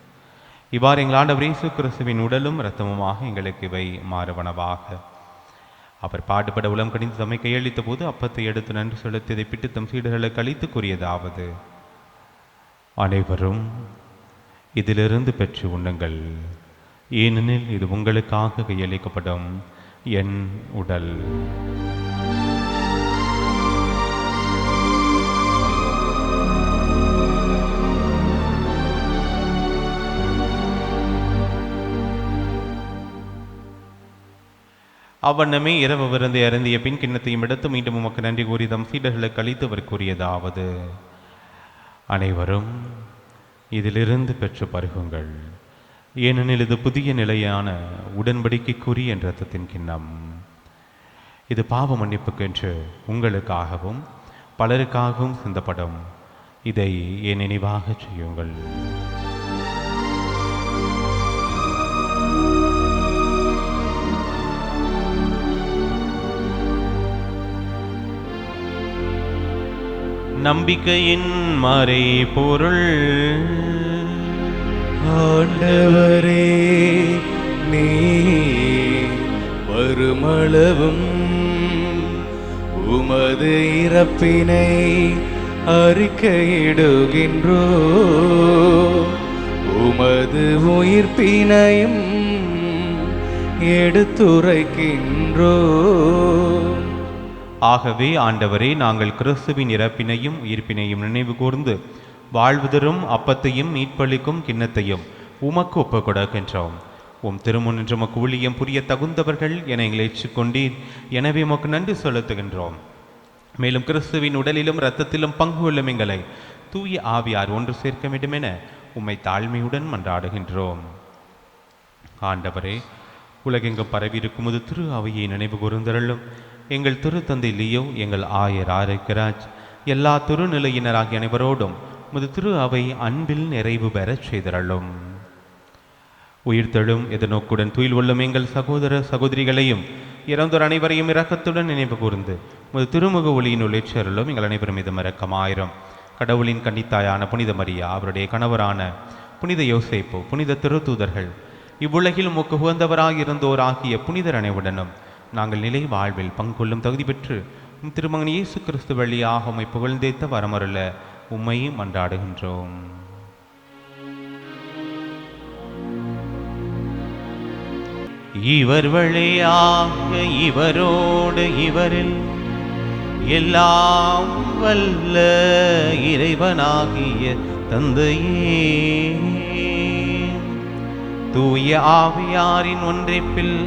B: இவ்வாறு எங்கள் ஆண்டவர் இயேசு கிறிஸ்துவின் உடலும் இரத்தமுமாக எங்களுக்கு இவை மாறுவனவாக. அவர் பாடுபட உளம் கடிந்து தம்மை கையளித்த போது அப்பத்தை எடுத்து நன்றி செலுத்தியதை பிட்டு தம் சீடர்களுக்கு அளித்து கூறியதாவது: அனைவரும் இதிலிருந்து பெற்று உண்ணுங்கள், ஏனெனில் இது உங்களுக்காக கையளிக்கப்படும் என் உடல். அவ்வண்ணமே இரவு விருந்து அருந்திய பின் கிண்ணத்தையும் எடுத்து மீண்டும் உமக்கு நன்றி கூறி தம் சீடர்களுக்கு அளித்து அவர் கூறியதாவது: அனைவரும் இதிலிருந்து பெற்று பருகுங்கள், ஏனெனில் இது புதிய நிலையான உடன்படிக்கைக்குரிய என்ற இரத்தத்தின் கிண்ணம். இது பாவ மன்னிப்புக்கென்று உங்களுக்காகவும் பலருக்காகவும் சிந்தப்படும். இதை என் நினைவாக செய்யுங்கள். நம்பிக்கையின் மறை பொருள்.
A: ஆண்டவரே, நீ வருமளவும் உமது இறப்பினை அறிக்கையிடுகின்றோ, உமது உயிர்ப்பினையும் எடுத்துரைக்கின்றோ.
B: ஆகவே ஆண்டவரே, நாங்கள் கிறிஸ்துவின் இறப்பினையும் உயிர்ப்பினையும் நினைவு கூர்ந்து வாழ்வு தரும் அப்பத்தையும் மீட்பளிக்கும் கிண்ணத்தையும் உமக்கு ஒப்புக் கொடுக்கின்றோம். உம் திருமுன் என்று உமக்கு ஊழியம் புரிய தகுந்தவர்கள் என எங்களை ஏற்றுக்கொண்டீர். எனவே உமக்கு நன்றி செலுத்துகின்றோம். மேலும் கிறிஸ்துவின் உடலிலும் இரத்தத்திலும் பங்கு கொள்ளும் எங்களை தூய ஆவியார் ஒன்று சேர்க்க வேண்டும் என உம்மை தாழ்மையுடன் மன்றாடுகின்றோம். ஆண்டவரே, உலகெங்கும் பரவியிருக்கும் ஒரு திரு அவையை நினைவு கூர்ந்தருளும். எங்கள் திருத்தந்தை லியோ, எங்கள் ஆயர் ஆரோக்கியராஜ், எல்லா திருநிலையினராகிய அனைவரோடும் முது திரு அவை அன்பில் நிறைவு பெறச் செய்தருளும். உயிர்த்தெழும் எதிர்நோக்குடன் துயில் கொள்ளும் எங்கள் சகோதர சகோதரிகளையும் இறந்தோர் அனைவரையும் இரக்கத்துடன் நினைவு கூர்ந்து முது திருமுக ஒளியின் உள்ளேற்றருளும். எங்கள் அனைவரும் மீது இரக்கமாயிரம். கடவுளின் கன்னித்தாயான புனித மரியா, அவருடைய கணவரான புனித யோசேப்பு, புனித திருத்தூதர்கள், இவ்வுலகில் உமக்கு உகந்தவராக இருந்தோர் ஆகிய புனிதர் அனைவருடனும் நாங்கள் நிலை வாழ்வில் பங்கொள்ளும் தகுதி பெற்று திருமகன் இயேசு கிறிஸ்து வழியாக உம்மை புகழ்ந்தேத்த வரமருள உம்மை மன்றாடுகின்றோம். இவர் வழியாக இவரோடு இவரில் எல்லாம் வல்ல இறைவனாகிய தந்தையே, தூய ஆவியாரின் ஒன்றிப்பில்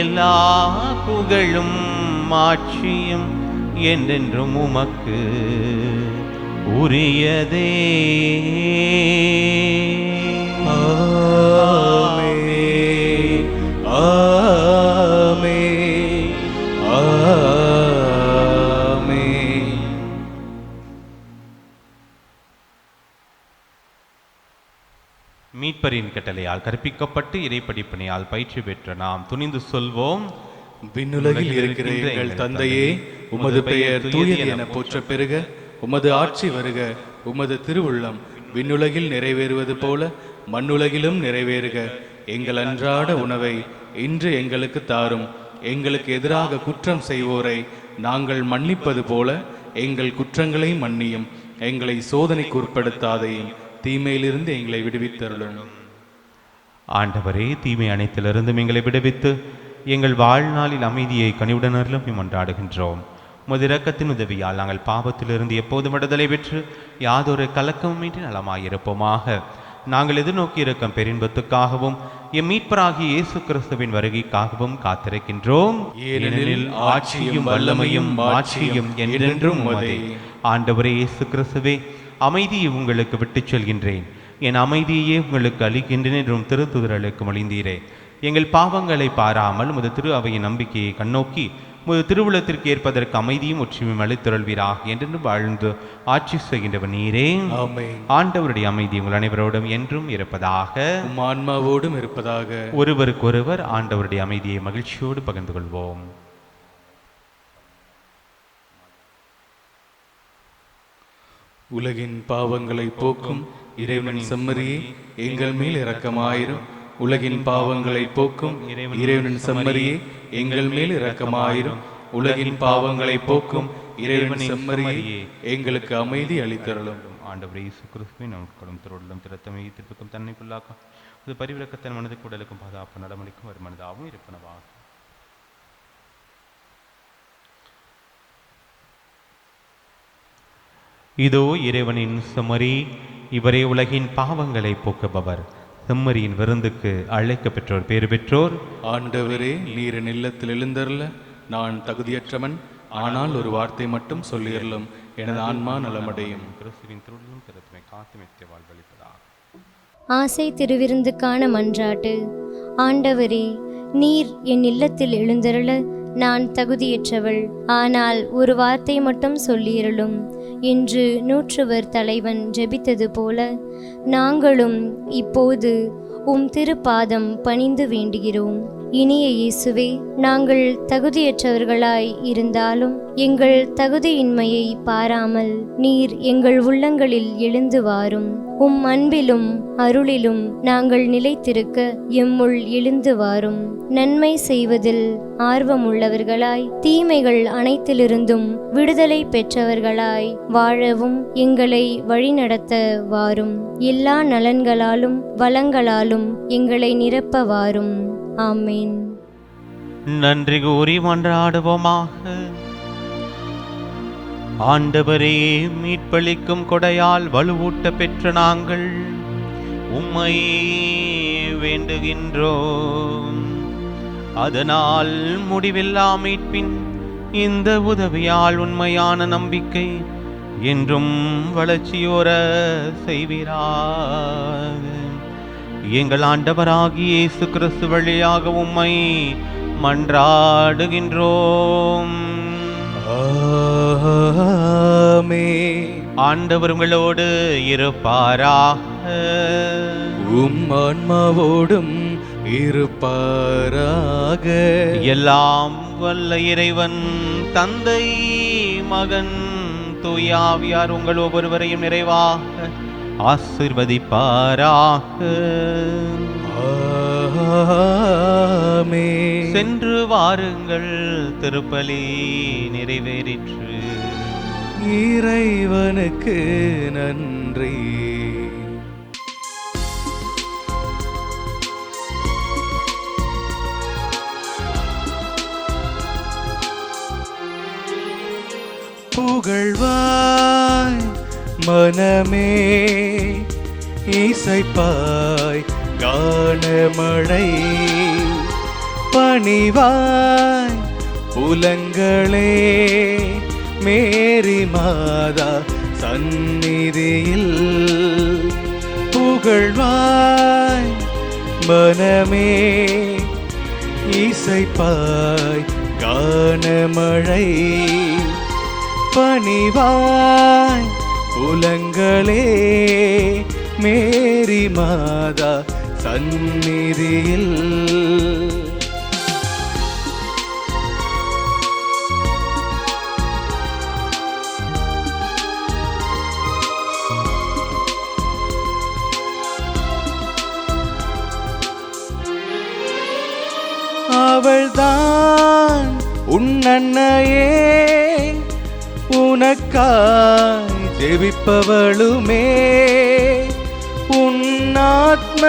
B: எல்லா புகழும் மாட்சியும் என்றென்றும் உமக்கு உரியதே.
A: ஆமென், ஆமென், ஆமென்.
B: மீட்பரின் கட்டளையால் கற்பிக்கப்பட்டு இறைப்படிப்பினையால் பயிற்சி பெற்ற நாம் துணிந்து சொல்வோம்:
A: விண்ணுலகில் இருக்கிற எங்கள் தந்தையே, உமது பெயர் தூயது என போற்ற பெறுக. உமது ஆட்சி வருக. உமது திருவுள்ளம் விண்ணுலகில் நிறைவேறுவது போல மண்ணுலகிலும் நிறைவேறுக. எங்கள் அன்றாட உணவை இன்று எங்களுக்கு தாரும். எங்களுக்கு எதிராக குற்றம் செய்வோரை நாங்கள் மன்னிப்பது போல எங்கள் குற்றங்களை மன்னியும். எங்களை சோதனைக்கு உட்படுத்தாதையும், தீமையிலிருந்து எங்களை விடுவித்தருளும்.
B: ஆண்டவரே, தீமை அனைத்திலிருந்தும் எங்களை விடுவித்து எங்கள் வாழ்நாளில் அமைதியை கனிவுடன் அருளும் கொண்டாடுகின்றோம். உமது இரக்கத்தின் உதவியால் நாங்கள் பாவத்திலிருந்து எப்போதும் விடுதலை பெற்று யாதொரு கலக்கமுமின்றி நலமாயிருப்போமாக. நாங்கள் எதிர்நோக்கி இருக்கும் பெரின்பத்துக்காகவும் எம் மீட்பராகிய இயேசு கிறிஸ்துவின் வருகைக்காகவும் காத்திருக்கின்றோம்.
A: ஏனெனில் ஆட்சியும் வல்லமையும் மாட்சியும் என்றென்றும் உமதே.
B: ஆண்டவரே இயேசு கிறிஸ்துவே, அமைதியை உங்களுக்கு விட்டுச் செல்கின்றேன், என் அமைதியையே உங்களுக்கு அளிக்கின்றேன் என்றும் திருத்துதலுக்கு மொழிந்தீரே. எங்கள் பாவங்களை பாராமல் உமது திரு அவையின் நம்பிக்கையை கண்ணோக்கி உமது திருவுளத்திற்கு ஏற்பதற்கு அமைதியும் ஒற்றுமையும் அளித்தருள்வீராக என்று வாழ்ந்து ஆட்சி செய்கின்றவர் நீரே.
A: ஆமென்.
B: ஆண்டவருடைய அமைதி உங்கள் அனைவரோடும் என்றும் இருப்பதாக,
A: உம் ஆன்மாவோடும் இருப்பதாக.
B: ஒருவருக்கொருவர் ஆண்டவருடைய அமைதியை மகிழ்ச்சியோடு பகிர்ந்து கொள்வோம்.
A: உலகின் பாவங்களை போக்கும் இறைவனின் செம்மறியே, எங்கள் மேல் இரக்கமாயிரும். உலகின் பாவங்களை போக்கும் இறைவனின் செம்மறியே, எங்கள் மேல் இரக்கமாயிரும். உலகின் பாவங்களை போக்கும் இறைவனின் செம்மறியே, எங்களுக்கு அமைதி அளித்தருளும்.
B: ஆண்டவரே இயேசு கிறிஸ்துவே, நமக்கு திருவுள்ளம் திறத்தமை திருப்புக்கும் தன்னைக்குள்ளாக்கும் அது பரிவிறக்கத்தன் மனதுக்கு உடலுக்கும் பாதுகாப்பு நடமளிக்கும் ஒரு மனதாகவும் இருப்பனவாக. இதோ இறைவனின் செம்மறி, இவரே உலகின் பாவங்களை போக்குபவர். செம்மறியின் விருந்துக்கு அழைக்க பெற்றோர் பேறு பெற்றோர்.
A: ஆண்டவரே, நீர் என் இல்லத்தில் எழுந்தருள நான் தகுதியற்றவன், ஆனால் ஒரு வார்த்தை மட்டும் சொல்லியறலும் எனது ஆன்மா நலமடையும்.
B: கிறிஸ்துவின் திருவுள்ளம் திறத்தமை காத்து மெத்திய வாழ்வளிப்பதாக.
F: ஆசை திருவிருந்துக்கான மன்றாட்டு. ஆண்டவரே, நீர் என் இல்லத்தில் எழுந்தருள நான் தகுதியற்றவள், ஆனால் ஒரு வார்த்தை மட்டும் சொல்லியருளும் என்று நூற்றுவர் தலைவன் ஜெபித்தது போல நாங்களும் இப்போது உம் திருப்பாதம் பணிந்து வேண்டுகிறோம். இனிய இயேசுவே, நாங்கள் தகுதியற்றவர்களாய் இருந்தாலும் எங்கள் தகுதியின்மையை பாராமல் நீர் எங்கள் உள்ளங்களில் எழுந்து வாரும். உம் அன்பிலும் அருளிலும் நாங்கள் நிலைத்திருக்க எம்முள் எழுந்து வாரும். நன்மை செய்வதில் ஆர்வமுள்ளவர்களாய் தீமைகள் அனைத்திலிருந்தும் விடுதலை பெற்றவர்களாய் வாழவும் எங்களை வழிநடத்த வாரும். எல்லா நலன்களாலும் வளங்களாலும் எங்களை நிரப்ப வாரும். ஆமேன்.
B: நன்றி கூறி மன்றாடுவோமாக. ஆண்டவரே, மீட்பளிக்கும் கொடையால் வலுவூட்ட பெற்ற நாங்கள் உம்மை வேண்டுகின்றோம். அதனால் முடிவில்லா மீட்பின் இந்த உதவியால் உண்மையான நம்பிக்கை என்றும் வளர்ச்சியோர செய்வீராக. எங்கள் ஆண்டவராகிய இயேசு கிறிஸ்து வழியாக உம்மை மன்றாடுகின்றோம்.
A: ஆமென்.
B: ஆண்டவர் உங்களோடு இருப்பாராக.
A: உம் ஆன்மாவோடும் இருப்பாராக.
B: எல்லாம் வல்ல இறைவன் தந்தை, மகன், தூயாவியார் உங்கள் ஒவ்வொருவரையும் நிறைவாக ஆசீர்வதிப்பாராக.
A: ஆமென்.
B: சென்று வாருங்கள், திருப்பலி நிறைவேறிற்று.
A: இறைவனுக்கு நன்றி. புகழ்வாய் மனமே, இசைப்பாய் கானமழை, பணிவாய் புலங்களே மேரி மாதா சந்நிதியில். புகழ்வாய் மனமே, இசைப்பாய் கானமழை, பணிவாய் புலங்களே மேரி மாதா சந்நிதியில். அவள்தான் உன் அன்னையே, உனக்காய் ஜெபிப்பவளுமே, உன் ஆத்ம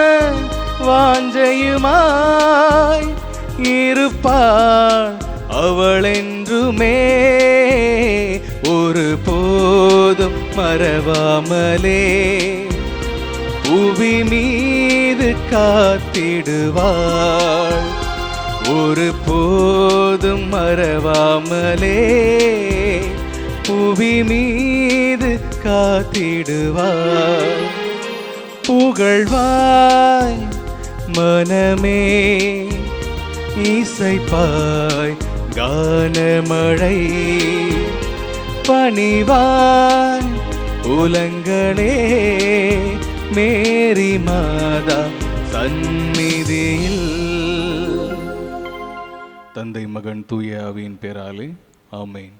A: வாஞ்சையுமாய் இருப்பாள் அவள் என்றுமே, ஒரு போதும் மறவாமலே புவி மீது காத்திடுவாள், ஒரு போதும் மறவாமலே புவி மீது காத்திடுவாள். புகழ்வாய் மனமே, இசைப்பாய் கானமழை, பணிவாய் உலங்களே மேரி மாதா சந்நிதியில். தந்தை மகன் தூய ஆவியின் பேராலே ஆமென்.